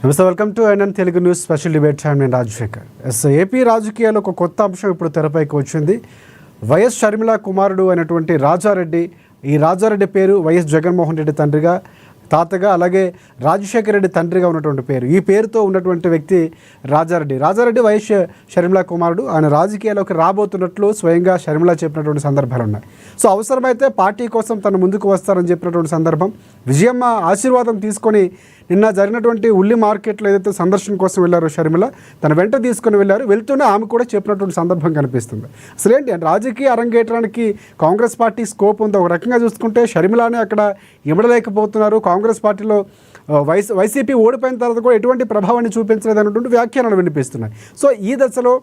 నమస్తే, welcome to NN Telugu news special debate time. నేను Rajasekhar. AP రాజకీయాల్లో ఒక కొత్త అంశం ఇప్పుడు తెరపైకి వచ్చింది. వైఎస్ షర్మిల కుమారుడు అయినటువంటి రాజారెడ్డి. ఈ రాజారెడ్డి పేరు వైఎస్ జగన్మోహన్ రెడ్డి తండ్రిగా, తాతగా, అలాగే రాజశేఖర రెడ్డి తండ్రిగా ఉన్నటువంటి పేరు. ఈ పేరుతో ఉన్నటువంటి వ్యక్తి రాజారెడ్డి. రాజారెడ్డి వైఎస్ షర్మిల కుమారుడు. ఆయన రాజకీయాల్లోకి రాబోతున్నట్లు స్వయంగా షర్మిల చెప్పినటువంటి సందర్భాలు ఉన్నాయి. సో అవసరమైతే పార్టీ కోసం తను ముందుకు వస్తారని చెప్పినటువంటి సందర్భం. విజయమ్మ ఆశీర్వాదం తీసుకొని నిన్న జరిగినటువంటి ఉల్లి మార్కెట్లో ఏదైతే సందర్శన కోసం వెళ్ళారో షర్మిల, తన వెంట తీసుకుని వెళ్ళారు. వెళ్తూనే ఆమె కూడా చెప్పినటువంటి సందర్భం కనిపిస్తుంది. అసలు ఏంటి అంటే రాజకీయ అరంగేట్రానికి కాంగ్రెస్ పార్టీ స్కోప్ ఉంది. ఒక రకంగా చూసుకుంటే షర్మిలానే అక్కడ ఇమడలేకపోతున్నారు. కాంగ్రెస్ పార్టీలో వైసీపీ ఓడిపోయిన తర్వాత కూడా ఎటువంటి ప్రభావాన్ని చూపించలేదు అనేటువంటి వ్యాఖ్యానాలు వినిపిస్తున్నాయి. సో ఈ దశలో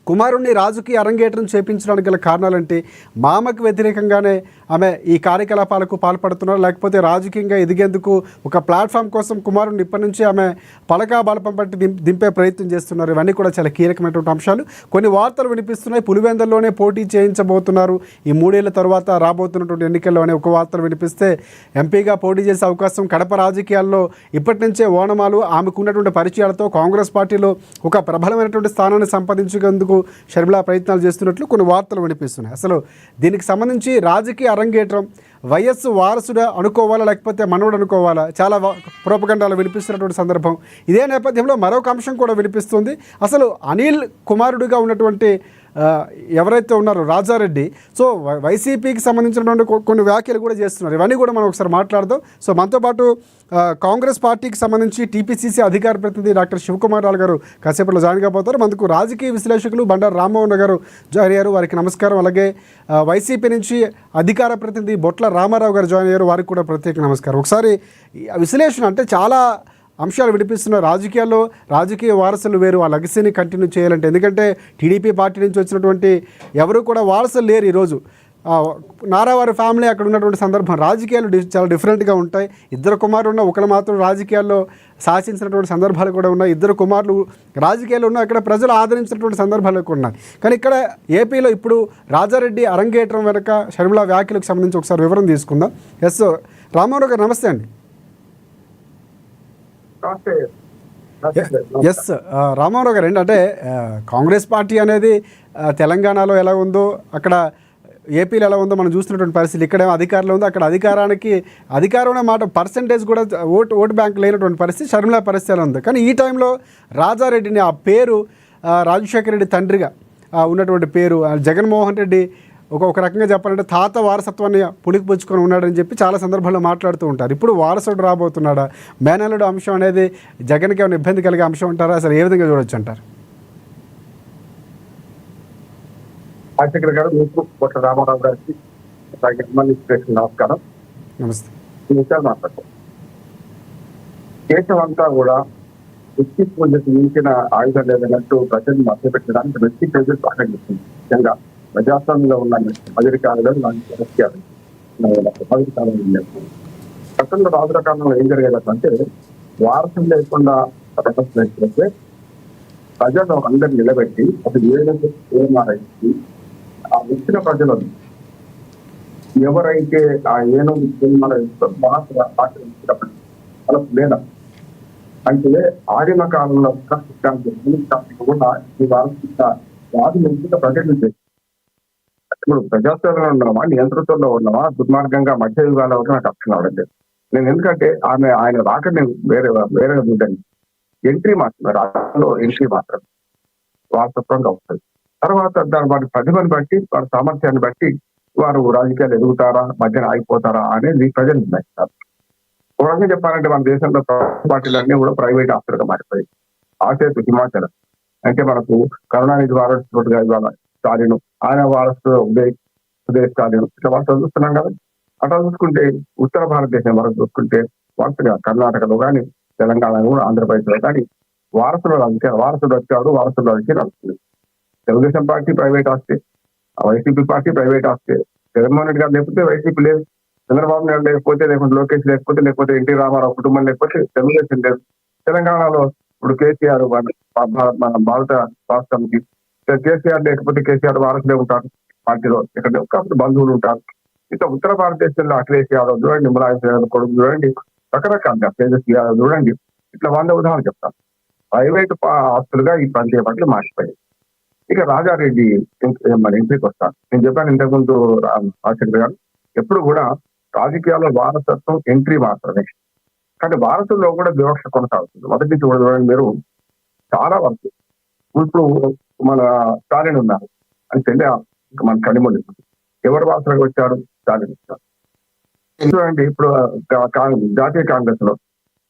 కుమారుణ్ణి రాజకీయ అరంగేట్రం చేపించడానికి గల కారణాలంటే మామకు వ్యతిరేకంగానే ఆమె ఈ కార్యకలాపాలకు పాల్పడుతున్నారు, లేకపోతే రాజకీయంగా ఎదిగేందుకు ఒక ప్లాట్ఫామ్ కోసం కుమారుణ్ణి ఇప్పటి నుంచి ఆమె పలకా బలపం పట్టి దింపే ప్రయత్నం చేస్తున్నారు. ఇవన్నీ కూడా చాలా కీలకమైనటువంటి అంశాలు. కొన్ని వార్తలు వినిపిస్తున్నాయి. పులివెందుల్లోనే పోటీ చేయించబోతున్నారు ఈ 3 ఏళ్ల తర్వాత రాబోతున్నటువంటి ఎన్నికల్లోనే ఒక వార్తలు వినిపిస్తే ఎంపీగా పోటీ చేసే అవకాశం. కడప రాజకీయాల్లో ఇప్పటి నుంచే ఓనమాలు. ఆమెకు ఉన్నటువంటి పరిచయాలతో కాంగ్రెస్ పార్టీలో ఒక ప్రబలమైనటువంటి స్థానాన్ని సంపాదించేందుకు షర్మిల ప్రయత్నాలు చేస్తున్నట్లు కొన్ని వార్తలు వినిపిస్తున్నాయి. అసలు దీనికి సంబంధించి రాజకీయ అరంగేట్రం వైఎస్ వారసుడు అనుకోవాలా, లేకపోతే మనవడు అనుకోవాలా? చాలా ప్రోపగండాలు వినిపిస్తున్నటువంటి సందర్భం. ఇదే నేపథ్యంలో మరొక అంశం కూడా వినిపిస్తుంది. అసలు అనిల్ కుమారుడిగా ఉన్నటువంటి ఎవరైతే ఉన్నారో రాజారెడ్డి, సో వైసీపీకి సంబంధించినటువంటి కొన్ని వ్యాఖ్యలు కూడా చేస్తున్నారు. ఇవన్నీ కూడా మనం ఒకసారి మాట్లాడదాం. సో మనతో పాటు కాంగ్రెస్ పార్టీకి సంబంధించి టీపీసీసీ అధికార ప్రతినిధి డాక్టర్ శివకుమార్ రావు గారు కాసేపట్లో జాయిన్ కాబోతారు. మనకు రాజకీయ విశ్లేషకులు బండారు రామ్మోహన్ గారు జాయిన్ అయ్యారు, వారికి నమస్కారం. అలాగే వైసీపీ నుంచి అధికార ప్రతినిధి బొట్ల రామారావు గారు జాయిన్ అయ్యారు, వారికి కూడా ప్రత్యేక నమస్కారం. ఒకసారి విశ్లేషణ అంటే చాలా అంశాలు వినిపిస్తున్నారు. రాజకీయాల్లో రాజకీయ వారసులు వేరు, ఆ లెగసీని కంటిన్యూ చేయాలంటే. ఎందుకంటే టీడీపీ పార్టీ నుంచి వచ్చినటువంటి ఎవరు కూడా వారసులు లేరు. ఈరోజు నారావారి ఫ్యామిలీ అక్కడ ఉన్నటువంటి సందర్భం. రాజకీయాలు చాలా డిఫరెంట్గా ఉంటాయి. ఇద్దరు కుమారులు ఉన్న ఒకరు మాత్రం రాజకీయాల్లో శాసించినటువంటి సందర్భాలు కూడా ఉన్నాయి. ఇద్దరు కుమారులు రాజకీయాలు ఉన్న అక్కడ ప్రజలు ఆదరించినటువంటి సందర్భాలు కూడా ఉన్నాయి. కానీ ఇక్కడ ఏపీలో ఇప్పుడు రాజారెడ్డి అరంగేట్రం వెనక షర్మిల వ్యాఖ్యలకు సంబంధించి ఒకసారి వివరం తీసుకుందాం. ఎస్ రామారావు గారు, నమస్తే అండి. ఎస్ రామారావు గారు, ఏంటంటే కాంగ్రెస్ పార్టీ అనేది తెలంగాణలో ఎలా ఉందో అక్కడ ఏపీలో ఎలా ఉందో మనం చూస్తున్నటువంటి పరిస్థితి. ఇక్కడేమో అధికారంలో ఉందో అక్కడ అధికారం అనే మాట పర్సంటేజ్ కూడా ఓటు బ్యాంక్ లేనటువంటి పరిస్థితి. షర్మిల పరిస్థితి ఎలా ఉంది. కానీ ఈ టైంలో రాజారెడ్డిని, ఆ పేరు రాజశేఖర రెడ్డి తండ్రిగా ఉన్నటువంటి పేరు జగన్మోహన్ రెడ్డి ఒక రకంగా చెప్పాలంటే తాత వారసత్వాన్ని పుణికిపుచ్చుకొని ఉన్నాడని చెప్పి చాలా సందర్భాల్లో మాట్లాడుతూ ఉంటారు. ఇప్పుడు వారసుడు రాబోతున్నాడా? మేనల్లుడు అంశం అనేది జగన్కి ఏమైనా ఇబ్బంది కలిగే అంశం అంటారా? అసలు ఏ విధంగా చూడొచ్చు అంటారు? రాజశేఖర్ గారు, మీకు బొట్ల రామారావు గారికి నమస్కారం. నమస్తే. ఈ విషయాలు మాట్లాడతాం. దేశం అంతా కూడా వ్యక్తి పూజకు మించిన ఆయుధం లేదన్నట్టు ప్రజలు మభ్యపెట్టడానికి వ్యక్తి ప్రజలు సహకరిస్తుంది. ముఖ్యంగా ప్రజాస్వామ్యంలో ఉన్న అమెరికాలో గతంలో రాజుల కాలంలో ఏం జరిగేదంటే వారసులు లేకుండా లేకపోతే ప్రజలు అందరు నిలబెట్టి అసలు ఏమారైంది ఆ వచ్చిన ప్రజలను ఎవరైతే ఆ ఏనుగు వాళ్ళకు లేదా అంటే ఆదిమ కాలంలో కూడా ఈ వారసు ఎంపిక ప్రజలు చేసి ఇప్పుడు ప్రజాస్వామ్యంలో ఉన్నామా, నియంత్రణలో ఉన్నామా, దుర్మార్గంగా మధ్య యుగాల్లో కూడా నాకు అర్థం కావడం. నేను ఎందుకంటే ఆయన రాక నేను వేరే చూడండి ఎంట్రీ మాత్రమే, రాష్ట్రంలో ఎంట్రీ మాత్రం వారసత్వంగా వస్తుంది. తర్వాత వారి ప్రతిభను బట్టి, వారి సామర్థ్యాన్ని బట్టి వారు రాజకీయాలు ఎదుగుతారా, మధ్యన ఆగిపోతారా అనేది ప్రజలు నిర్ణయిస్తారు. ఒక రకంగా చెప్పాలంటే మన దేశంలో పార్టీలన్నీ కూడా ప్రైవేట్ ఆస్తులుగా మారిపోయాయి. ఆసేతు హిమాచల్ అంటే మనకు కరుణానిధి వారసుగా ఇవాళ స్టాలిన్, ఆయన వారసు ఉదయ్ స్టాలిన్, ఇట్లా వారసులు చూస్తున్నాం కదా. అట్లా చూసుకుంటే ఉత్తర భారతదేశం వరకు చూసుకుంటే వరుసగా కర్ణాటకలో కానీ, తెలంగాణలో కూడా, ఆంధ్రప్రదేశ్లో కానీ వారసులు వచ్చాడు, వారసులు రాజకీయం నడుస్తుంది. తెలుగుదేశం పార్టీ ప్రైవేట్ ఆస్తే, వైసీపీ పార్టీ ప్రైవేట్ ఆస్తే. జగన్మోహన్ రెడ్డి గారు లేకపోతే వైసీపీ లేదు, చంద్రబాబు నాయుడు లేకపోతే లోకేష్ లేకపోతే ఎన్టీ రామారావు కుటుంబం లేకపోతే తెలుగుదేశం లేదు. తెలంగాణలో ఇప్పుడు కేసీఆర్ మన భారత రాష్ట్రానికి కేసీఆర్ లేకపోతే కేసీఆర్ వారసులే ఉంటారు పార్టీలో, ఇక్కడ కాబట్టి బంధువులు ఉంటారు. ఇంకా ఉత్తర భారతదేశంలో అఖిలేష్ యాదవ్ చూడండి, ములాయం యాదవ్ కొడుకు చూడండి, రకరకాల తేజస్వి యాదవ్ చూడండి, ఇట్లా 100 ఉదాహరణలు చెప్తాను. ప్రైవేటు ఆస్తులుగా ఈ ప్రాంతీయ పార్టీలు మారిపోయాయి. ఇక రాజారెడ్డి మన ఎంట్రీకి వస్తాను. నేను చెప్పాను ఇంతకుముందు రాజశేఖర్ గారు, ఎప్పుడు కూడా రాజకీయాల్లో వారసత్వం ఎంట్రీ మాత్రమే. కానీ వారసుల్లో కూడా వివక్ష కొనసాగుతుంది. మొదటి నుంచి కూడా చూడండి మీరు, చాలా వరకు ఇప్పుడు మన స్టాలిన్ ఉన్నారు అని చెల్లి మన కనిమొழி ఎవరు వారసులకు వచ్చారు? స్టాలిన్ వచ్చారు. చూడండి ఇప్పుడు జాతీయ కాంగ్రెస్ లో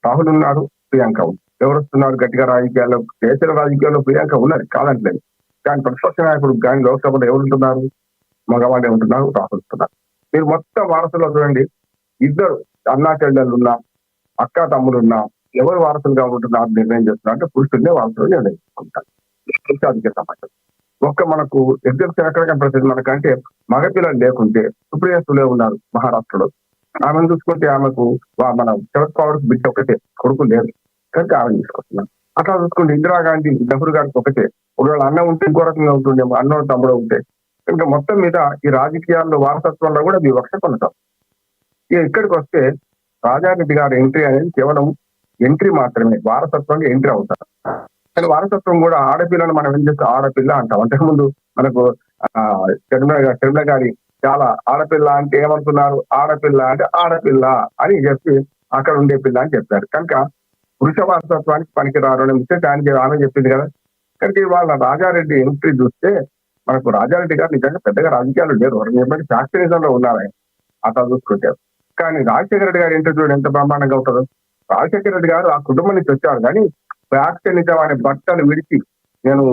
రాహుల్ ఉన్నారు, ప్రియాంక ఉంది. ఎవరు వస్తున్నారు గట్టిగా రాజకీయాల్లో? దేశ రాజకీయాల్లో ప్రియాంక ఉన్నది కాదంటలేదు. కానీ ప్రతిపక్ష నాయకుడు కానీ లోక్సభలో ఎవరు ఉంటున్నారు? మగవాళ్ళే ఉంటున్నారు, రాహుల్ ఉంటున్నారు. మీరు మొత్తం వారసులో చూడండి, ఇద్దరు అన్నా చెల్లెళ్ళు ఉన్నా, అక్క తమ్ముడు ఉన్నా, ఎవరు వారసులుగా ఉంటున్నారు నిర్ణయం చేస్తున్నారు అంటే పురుషులనే వారసులు నిర్ణయించుకుంటారు. రాజకీయ సమాజం ఒక్క మనకు ఎగ్జామ్షన్ ఎక్కడ కనపడుతుంది మనకంటే, మగపిల్లలు లేకుంటే సుప్రియ సులే ఉన్నారు మహారాష్ట్రలో. ఆమెను చూసుకుంటే ఆమెకు మన శరద్ పవార్ బిడ్డ ఒకటే, కొడుకు లేదు కనుక ఆమెను తీసుకొస్తున్నాం. అట్లా చూసుకుంటే ఇందిరాగాంధీ నెహ్రూ గారికి ఒకటే, ఒకవేళ అన్న ఉంటే ఇంకో రకంగా ఉంటుండేమో, అన్న తమ్ముడు ఉంటే. కనుక మొత్తం మీద ఈ రాజకీయాల్లో వారసత్వంలో కూడా వివక్ష కొనసాగుతుంది. ఇక ఇక్కడికి వస్తే రాజారెడ్డి గారి ఎంట్రీ అనేది కేవలం ఎంట్రీ మాత్రమే, వారసత్వంగా ఎంట్రీ అవుతారు. కానీ వారసత్వం కూడా ఆడపిల్లను మనం ఏం చేస్తే ఆడపిల్ల అంటాం. అంతకుముందు మనకు షర్మిల గారి చాలా ఆడపిల్ల అంటే ఏమనుకున్నారు? ఆడపిల్ల అంటే ఆడపిల్ల అని చెప్పి అక్కడ ఉండే పిల్ల అని చెప్పారు. కనుక పురుష వారసత్వానికి పనికిరారు అనే విషయం ఆమె చెప్పింది కదా. కనుక వాళ్ళ రాజారెడ్డి ఎంట్రీ చూస్తే మనకు రాజారెడ్డి గారు నిజంగా పెద్దగా రాజకీయాలు లేరు, ఎప్పటికీ ఫ్యాక్టరీజంలో ఉన్నారు ఆయన అట్లా చూసుకుంటే. కానీ రాజశేఖర రెడ్డి గారి ఎంట్రీ చూడండి ఎంత బ్రహ్మాండంగా ఉంటుందో. రాజశేఖర రెడ్డి గారు ఆ కుటుంబం నుంచి వచ్చారు, కానీ ఫ్యాక్టరీజం అనే బట్టలు విడిచి నేను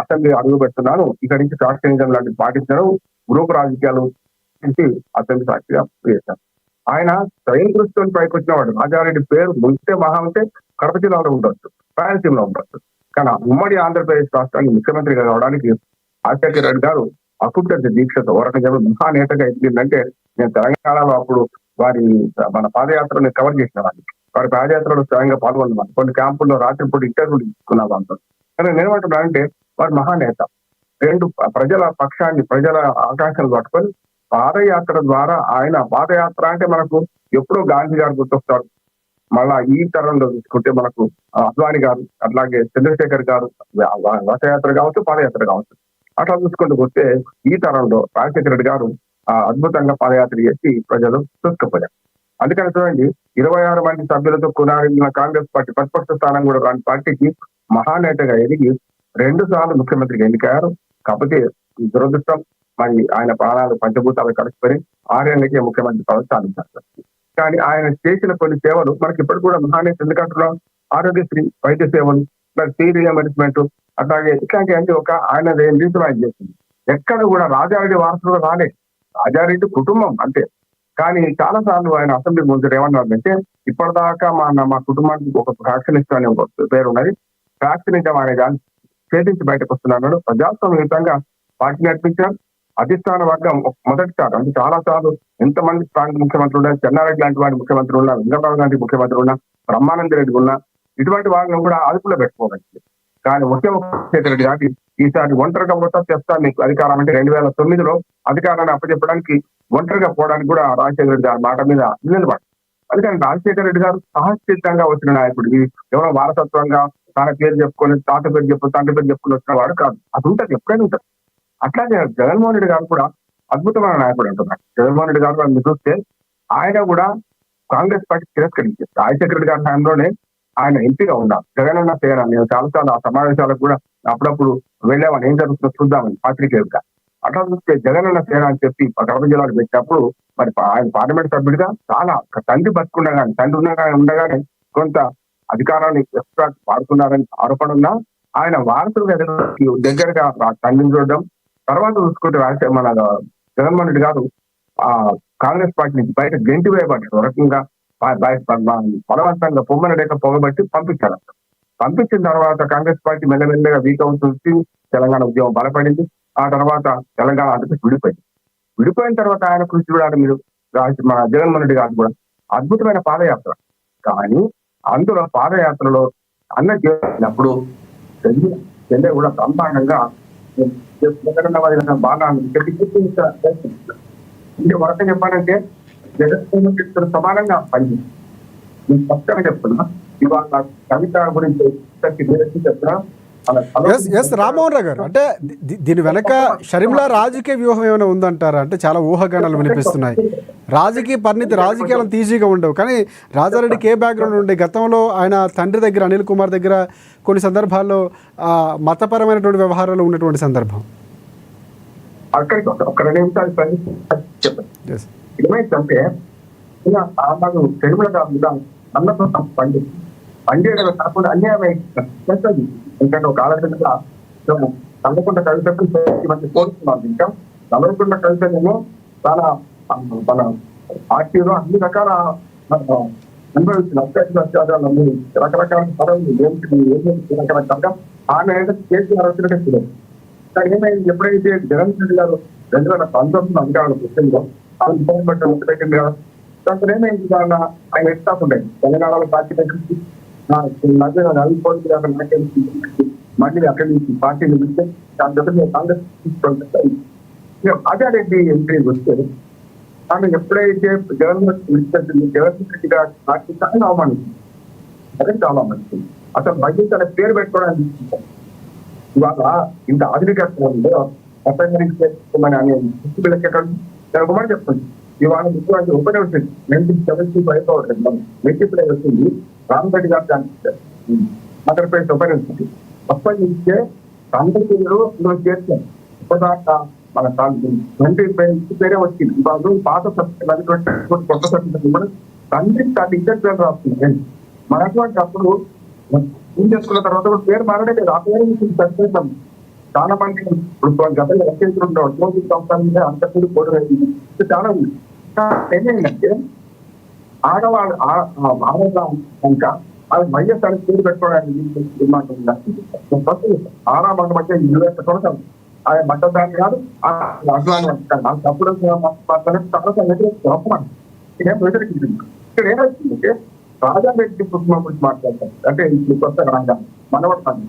అసెంబ్లీ అడుగు పెడుతున్నాను, ఇక్కడి నుంచి ఫ్యాక్టరీజం లాంటివి పాటించడం, గ్రూప్ రాజకీయాలు నుంచి అసెంబ్లీ సాక్షిగా చేశారు. ఆయన స్వయం కృషితో పైకి వచ్చినవాడు. రాజారెడ్డి పేరు ముందే మహా ఉంటే కడప జిల్లాలో ఉండొచ్చు, రాయలసీమలో ఉండొచ్చు. కానీ ఉమ్మడి ఆంధ్రప్రదేశ్ రాష్ట్రానికి ముఖ్యమంత్రిగా కావడానికి రాజశేఖర రెడ్డి గారు అకుంఠ దీక్షతో ఓరకంగా మహానేతగా ఎదిగిందంటే, నేను తెలంగాణలో అప్పుడు వారి మన పాదయాత్రని కవర్ చేసిన వారి పాదయాత్రలో స్వయంగా పాల్గొన్నాను. కొన్ని క్యాంపుల్లో రాత్రిపూట ఇంటర్వ్యూలు తీసుకున్న వాళ్ళతో. కానీ నేనేమంటున్నానంటే వారి మహానేత రెండు ప్రజల పక్షాన్ని, ప్రజల ఆకాంక్షలు పట్టుకొని పాదయాత్ర ద్వారా, ఆయన పాదయాత్ర అంటే మనకు ఎప్పుడో గాంధీ గారు గుర్తొస్తారు. మళ్ళా ఈ తరంలో చూసుకుంటే మనకు అద్వాని గారు, అట్లాగే చంద్రశేఖర్ గారు రథయాత్ర కావచ్చు, పాదయాత్ర కావచ్చు. అట్లా చూసుకుంటూ వస్తే ఈ తరంలో రాజశేఖర రెడ్డి గారు అద్భుతంగా పాదయాత్ర చేసి ప్రజలు చూసుకుపోయారు. అందుకని చూడండి, 26 మంది సభ్యులతో కొనాడిన కాంగ్రెస్ పార్టీ ప్రతిపక్ష స్థానం కూడా రాని పార్టీకి మహానేతగా ఎదిగి 2 సార్లు ముఖ్యమంత్రిగా ఎన్నికయ్యారు. కాకపోతే దురదృష్టం, మరి ఆయన ప్రాణాలు పంచభూతాలు కలిసిపోయి 6 ఏళ్ళకే ముఖ్యమంత్రి పదవి సాధించారు. కానీ ఆయన చేసిన కొన్ని సేవలు మనకి ఇప్పటికి కూడా మహానేత ఎందుకంటున్నాం. ఆరోగ్యశ్రీ, వైద్య సేవలు, ఫీ రియంబర్స్మెంట్, అట్లాగే ఇట్లాంటివన్నీ ఒక ఆయన రీతిలో ఆయన చేసింది. ఎక్కడ కూడా రాజారెడ్డి వారసులు రాలేదు, రాజారెడ్డి కుటుంబం అంతే. కానీ చాలా సార్లు ఆయన అసెంబ్లీ ముందు ఏమన్నారంటే, ఇప్పటిదాకా మా కుటుంబానికి ఒక ఫ్యాక్షనిస్ట్ అనే ఒక పేరు ఉన్నది, ఫ్యాక్షనిజం అనే దాన్ని ఛేదించి బయటకు వస్తున్నాడు. ప్రజాస్వామ్యంగా పార్టీ నడిపించారు. అధిష్టాన వర్గం మొదటిసారి అంటే చాలా సార్లు ఎంతమంది స్ట్రాంగ్ ముఖ్యమంత్రులు ఉన్నారు, చెన్నారెడ్డి లాంటి వాడి ముఖ్యమంత్రి ఉన్నా, వెంకటరావు లాంటి ముఖ్యమంత్రి ఉన్నా, బ్రహ్మానంద రెడ్డి ఉన్నా, ఇటువంటి వాళ్ళని కూడా అదుపులో పెట్టుకోవచ్చు. కానీ ముఖ్యమంత్రి రెడ్డి గారి ఈసారి ఒంటరిగా పోతా చేస్తాను నీకు అధికారం అంటే 2009లో అధికారాన్ని అప్పచెప్పడానికి ఒంటరిగా పోవడానికి కూడా రాజశేఖర రెడ్డి గారి మాట మీద నిలబడి. అందుకని రాజశేఖర రెడ్డి గారు సహజసిద్ధంగా వచ్చిన నాయకుడు, ఎవరో వారసత్వంగా తన పేరు చెప్పుకొని తాత పేరు తండ్రి పేరు చెప్పుకొని వచ్చిన వాడు కాదు. అది ఉంటుంది, ఎప్పుడైనా ఉంటుంది. అట్లాగే జగన్మోహన్ రెడ్డి గారు కూడా అద్భుతమైన నాయకుడు అంటున్నారు. జగన్మోహన్ రెడ్డి గారు మీరు చూస్తే ఆయన కూడా కాంగ్రెస్ పార్టీ తిరస్కరించారు. రాజశేఖర రెడ్డి గారి టైంలోనే ఆయన ఎంపీగా ఉన్నారు. జగనన్న పేరు నేను చాలాసార్లు ఆ సమావేశాలకు కూడా అప్పుడప్పుడు వెళ్ళేవాడిని, ఏం జరుగుతుందో చూద్దామని పాత్రికేయుడిగా. అట్లా చూస్తే జగనన్న సేన అని చెప్పి కడప జిల్లాలో పెట్టినప్పుడు మరి ఆయన పార్లమెంట్ సభ్యుడిగా చాలా తండ్రి బతుకుండగానే, తండ్రి ఉండగానే కొంత అధికారాన్ని ఎక్స్ట్రా వాడుతున్నారని ఆరోపణ ఉన్నా, ఆయన వారసులుగా దగ్గరగా తండ్రిని చూడడం. తర్వాత చూసుకుంటే మన జగన్మోహన్ రెడ్డి గారు కాంగ్రెస్ పార్టీ నుంచి బయట గెంటి వేయబడ్డారు. ఒక రకంగా బలవంతంగా పొమ్మనలేక పొగబట్టి పంపించారు. పంపించిన తర్వాత కాంగ్రెస్ పార్టీ మెల్లమెల్లగా వీక్ అవుతుంది, తెలంగాణ ఉద్యమం బలపడింది. ఆ తర్వాత తెలంగాణ ఆంధ్రప్రదేశ్ విడిపోయింది. విడిపోయిన తర్వాత ఆయన కృషి చూడాలి మీరు. మన జగన్మోహన్ రెడ్డి గారు కూడా అద్భుతమైన పాదయాత్ర. కానీ అందులో పాదయాత్రలో అన్న చేసినప్పుడు చెల్లె కూడా బ్రహ్మాండంగా బాగా అంటే వరక చెప్పాలంటే జగన్మోహన్ రెడ్డి సమానంగా పనిచేస్తుంది. నేను స్పష్టంగా చెప్తున్నా, ఇవాళ కవిత గురించి చెప్పినా ఎస్ రామ్మోహన్ రావు గారు, అంటే దీని వెనక షర్మిల రాజకీయ వ్యూహం ఏమైనా ఉందంటారా? అంటే చాలా ఊహాగానాలు వినిపిస్తున్నాయి. రాజకీయ పరిణితి రాజకీయాలను ఈజీగా ఉండవు, కానీ రాజారెడ్డికి ఏ బ్యాక్గ్రౌండ్ ఉండే? గతంలో ఆయన తండ్రి దగ్గర అనిల్ కుమార్ దగ్గర కొన్ని సందర్భాల్లో మతపరమైనటువంటి వ్యవహారాలు ఉన్నటువంటి సందర్భం. అక్కడికి ఒక 2 నిమిషాలు చెప్పండి. ఏమైందంటే షర్మిల గారు అన్నతో పండియడం కాకుండా అన్యాయం చేస్తుంది. ఎందుకంటే ఒక ఆలోచనగా నల్లకొండ కవితకు మంచి కోరుతున్నాను. ఇంకా నల్లకొండ కవితనేమో చాలా మన పార్టీలో అన్ని రకాల అనుభవించిన అత్యాచారాలు, రకరకాల పదవులు రకరకాలుగా ఆమె కేసీఆర్ వచ్చినట్టు. కానీ ఏమైంది, ఎప్పుడైతే జగన్ రెడ్డి గారు 2019 అధికారులకు వచ్చిందో ఆయన ఇబ్బంది పెట్టింది కదా. దాంతో ఏమైంది, ఆయన ఎత్తాకుండే తెలంగాణలో పార్టీ దగ్గరికి మళ్ళీ అక్కడి నుంచి పార్టీని పిలిస్తే దాని దగ్గర కాంగ్రెస్ తీసుకుంటారు. రాజారెడ్డి ఎంట్రీ వస్తే ఆమె ఎప్పుడైతే జగన్ విడిచింది, జగన్ రెడ్డి గారు పార్టీ చాలా అవమానించింది. అదే చాలా అవమానించింది. అసలు మళ్ళీ తన పేరు పెట్టుకోవడానికి తీసుకుంటారు. ఇవాళ ఇంత ఆధునికంలో చేసుకోమని అనే పిల్లకి చెప్తుంది. ఇవాళ ముఖ్యమంత్రి ఉపయోగించింది 1975 మెట్టిప్లే వచ్చింది. రామరెడ్డి గారు దానికి ఆంధ్రప్రదేశ్ ఉపయోగించింది. అప్పటి నుంచే రామరెడ్డిలో ఇందులో చేర్చారు. ఇప్పటిదాకా మన తండ్రి పేరే వచ్చింది. ఇవాళ పాత కొత్త సభ్యులు కూడా తండ్రి దాన్ని ఇంటర్ రాస్తుంది. మన అటువంటి అప్పుడు ఏం చేసుకున్న తర్వాత కూడా పేరు మారడే లేదు. ఆ పేరు చర్చేస్తాం. చాలా మంది ఇప్పుడు గతంలో రచయితులు ఉంటారు, సంవత్సరాలు అంతకుముందు పోటీ చాలా ఉంది. ఏమైందంటే ఆడవాళ్ళు కనుక అది వైఎస్ అని పేరు పెట్టుకోవడానికి ఆరామండ మధ్య 20 సంవత్సరాలు ఆయన మద్దతాన్ని కాదు అభిమానం అప్పుడు చాలా వ్యతిరేకించింది. ఇక్కడ ఏమవుతుందంటే రాజారెడ్డి కుటుంబం గురించి మాట్లాడతారు. అంటే ఇప్పుడు కొత్త రంగా మనవడతాను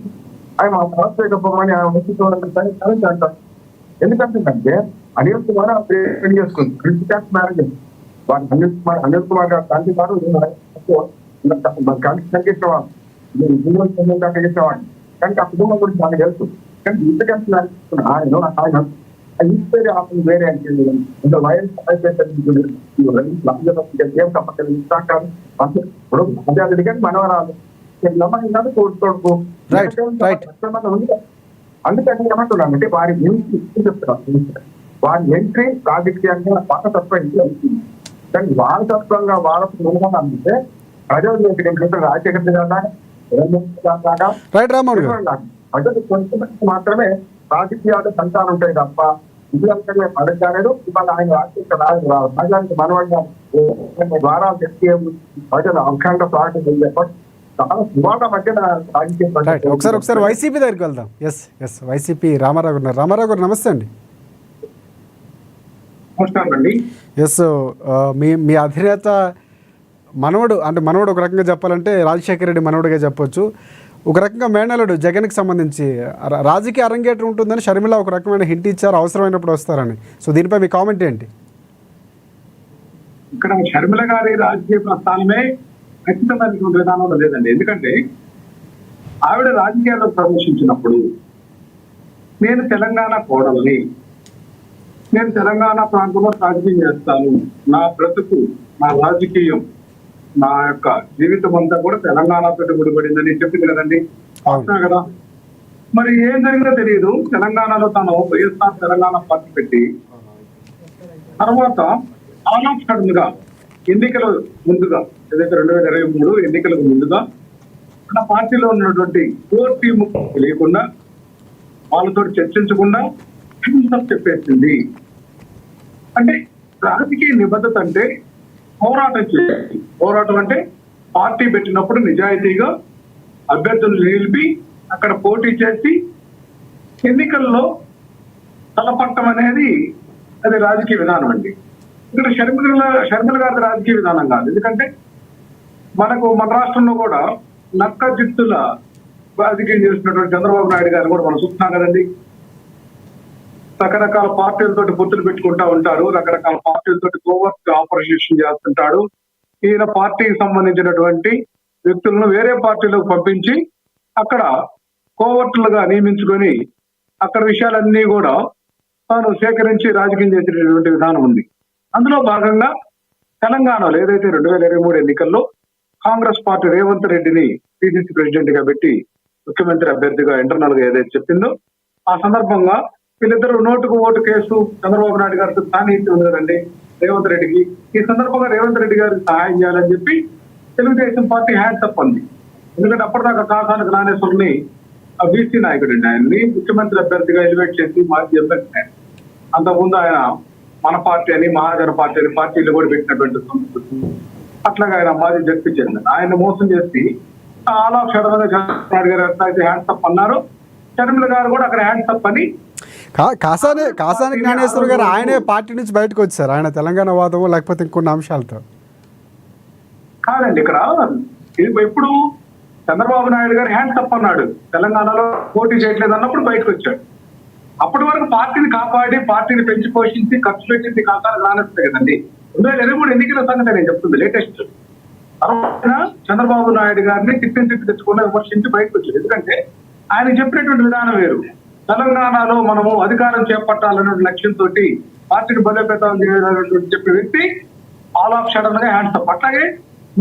ఆయన రాజశేఖరని ఆయన వచ్చి అంటారు. ఎందుకంటే అనిల్ కుమార్ పెళ్లి చేసుకుంది, క్రిస్టియన్ మ్యారేజ్. వాడు అనిల్ కుమార్ గారు తండ్రి గారు చేసేవాడు, చేసేవాడిని. కానీ ఆ కుటుంబం గురించి నాకు తెలుసు. కానీ ఇంతకంటే ఆయన ఇస్తే వేరే అంటే వైఎస్ ఏం తప్పలేదు. ఇప్పుడు రాజారెడ్డి కానీ మనవరాలు తోడుకోడుకు అందుకని ఏమంటున్నాను అంటే వారి చెప్తున్నాను, వారి ఎంట్రీ రాజకీయంగా పాత తత్వం ఇంట్లో వచ్చింది. కానీ వాళ్ళ తత్వంగా వాళ్ళకు అంటే ప్రజలు రాజశేఖర్ ప్రజలు కొంచెం మాత్రమే రాజకీయాలు సంతానం ఉంటాయి తప్ప ఇదింటే పడలేదు. ఇవాళ ఆయన రాజకీయ మనవాళ్ళ ద్వారా తెచ్చే ప్రజలు అఖండ స్వాగతం చెప్పండి. ఒకసారి వైసీపీ దగ్గరికి వెళ్దాం. ఎస్ వైసీపీ రామారావు ఉన్నారు. రామారావు గారు నమస్తే అండి. ఎస్, మీ అధినేత మనవడు, అంటే మనవడు ఒక రకంగా చెప్పాలంటే రాజశేఖర రెడ్డి మనవడిగా చెప్పొచ్చు. ఒక రకంగా మేనలుడు జగన్కి సంబంధించి రాజకీయ అరంగేట్రం ఉంటుందని షర్మిల ఒక రకమైన హింట్ ఇచ్చారు, అవసరమైనప్పుడు వస్తారని. సో దీనిపై మీ కామెంట్ ఏంటి? ఇక్కడ షర్మిల గారి రాజకీయ ప్రస్థానమే ఖచ్చితమైనటువంటి విధానంలో లేదండి. ఎందుకంటే ఆవిడ రాజకీయాల్లో ప్రవేశించినప్పుడు నేను తెలంగాణ కోడల్ని, నేను తెలంగాణ ప్రాంతంలో రాజకీయం చేస్తాను, నా బ్రతుకు, నా రాజకీయం, నా యొక్క జీవితం అంతా కూడా తెలంగాణతో ముడిపడిందని చెప్పింది కదండి. అవునా కదా? మరి ఏం జరిగిందో తెలియదు. తెలంగాణలో తాను వైఎస్ఆర్ తెలంగాణ పార్టీ పెట్టి తర్వాత సడన్గా ఎన్నికల ముందుగా ఏదైతే 2023 ఎన్నికలకు ముందుగా తన పార్టీలో ఉన్నటువంటి కోర్ టీమ్ తెలియకుండా, వాళ్ళతో చర్చించకుండా చెప్పేసింది. అంటే రాజకీయ నిబద్ధత అంటే పోరాటం చేయాలి. పోరాటం అంటే పార్టీ పెట్టినప్పుడు నిజాయితీగా అభ్యర్థులు నిలిపి అక్కడ పోటీ చేసి ఎన్నికల్లో తలపట్టం అనేది అది రాజకీయ విధానం అండి. ఇక్కడ షర్మిల గారి రాజకీయ విధానం కాదు. ఎందుకంటే మన రాష్ట్రంలో కూడా నక్క జిత్తుల రాజకీయం చేస్తున్నటువంటి చంద్రబాబు నాయుడు గారు కూడా మనం చూస్తున్నాం కదండి. రకరకాల పార్టీలతోటి పొత్తులు పెట్టుకుంటా ఉంటారు, రకరకాల పార్టీలతోటి కోవర్ట్ ఆపరేషన్ చేస్తుంటాడు. ఈయన పార్టీకి సంబంధించినటువంటి వ్యక్తులను వేరే పార్టీలకు పంపించి అక్కడ కోవర్టులుగా నియమించుకొని అక్కడ విషయాలన్నీ కూడా తాను సేకరించి రాజకీయం చేసేటటువంటి విధానం ఉంది. అందులో భాగంగా తెలంగాణలో ఏదైతే 2023 ఎన్నికల్లో కాంగ్రెస్ పార్టీ రేవంత్ రెడ్డిని పిసిసి ప్రెసిడెంట్ గా పెట్టి ముఖ్యమంత్రి అభ్యర్థిగా ఇంటర్నల్ గా ఏదైతే చెప్పిందో ఆ సందర్భంగా వీళ్ళిద్దరు నోటుకు ఓటు కేసు చంద్రబాబు నాయుడు గారితో సాన్నిహిత్యం ఉంది కదండి రేవంత్ రెడ్డికి. ఈ సందర్భంగా రేవంత్ రెడ్డి గారికి సహాయం చేయాలని చెప్పి తెలుగుదేశం పార్టీ హ్యాండ్స్ అప్ అంది. ఎందుకంటే అప్పటిదాకా కాసాని జ్ఞానేశ్వరుని బీసీ నాయకుడు అండి, ఆయన్ని ముఖ్యమంత్రి అభ్యర్థిగా ఎలివేట్ చేసి మాజీ ఎమ్మెల్యే. అంతకుముందు ఆయన మన పార్టీ అని మహాజన పార్టీ అని పార్టీలు కూడా పెట్టినటువంటి సంస్కృతి. అట్లాగా ఆయన మాజీ జడ్పీ చైర్మన్ ఆయన మోసం చేసి ఆల్ ఆఫ్ సడన్ గా చంద్రబాబు నాయుడు గారు ఎట్లయితే హ్యాండ్స్ అప్ అన్నారు, షర్మిల గారు కూడా అక్కడ హ్యాండ్స్ అప్ అని కాసాని జ్ఞానేశ్వర్ గారు ఆయనే పార్టీ నుంచి బయటకు వచ్చారు. ఆయన తెలంగాణ వాదము లేకపోతే ఇంకొన్ని అంశాలతో కాదండి. ఇక్కడ ఎప్పుడు చంద్రబాబు నాయుడు గారు హ్యాండ్స్ అప్ అన్నాడు, తెలంగాణలో పోటీ చేయట్లేదు అన్నప్పుడు బయటకు వచ్చాడు. అప్పటి వరకు పార్టీని కాపాడి పార్టీని పెంచి పోషించి ఖర్చు పెట్టింది కాసాని జ్ఞానేశ్వర్ కదండి. 2023 ఎన్నికల సంగతి నేను చెప్తుంది లేటెస్ట్. తర్వాత చంద్రబాబు నాయుడు గారిని తిప్పి తెచ్చుకుని విమర్శించి బయటకు వచ్చాడు. ఎందుకంటే ఆయన చెప్పినటువంటి విధానం వేరు. తెలంగాణలో మనము అధికారం చేపట్టాలనే లక్ష్యంతో పార్టీని బలోపేతం చేయాలనేటువంటి చెప్పే వ్యక్తి ఆల్ ఆఫ్ సడన్ గా హ్యాండ్స్ అప్. అట్లాగే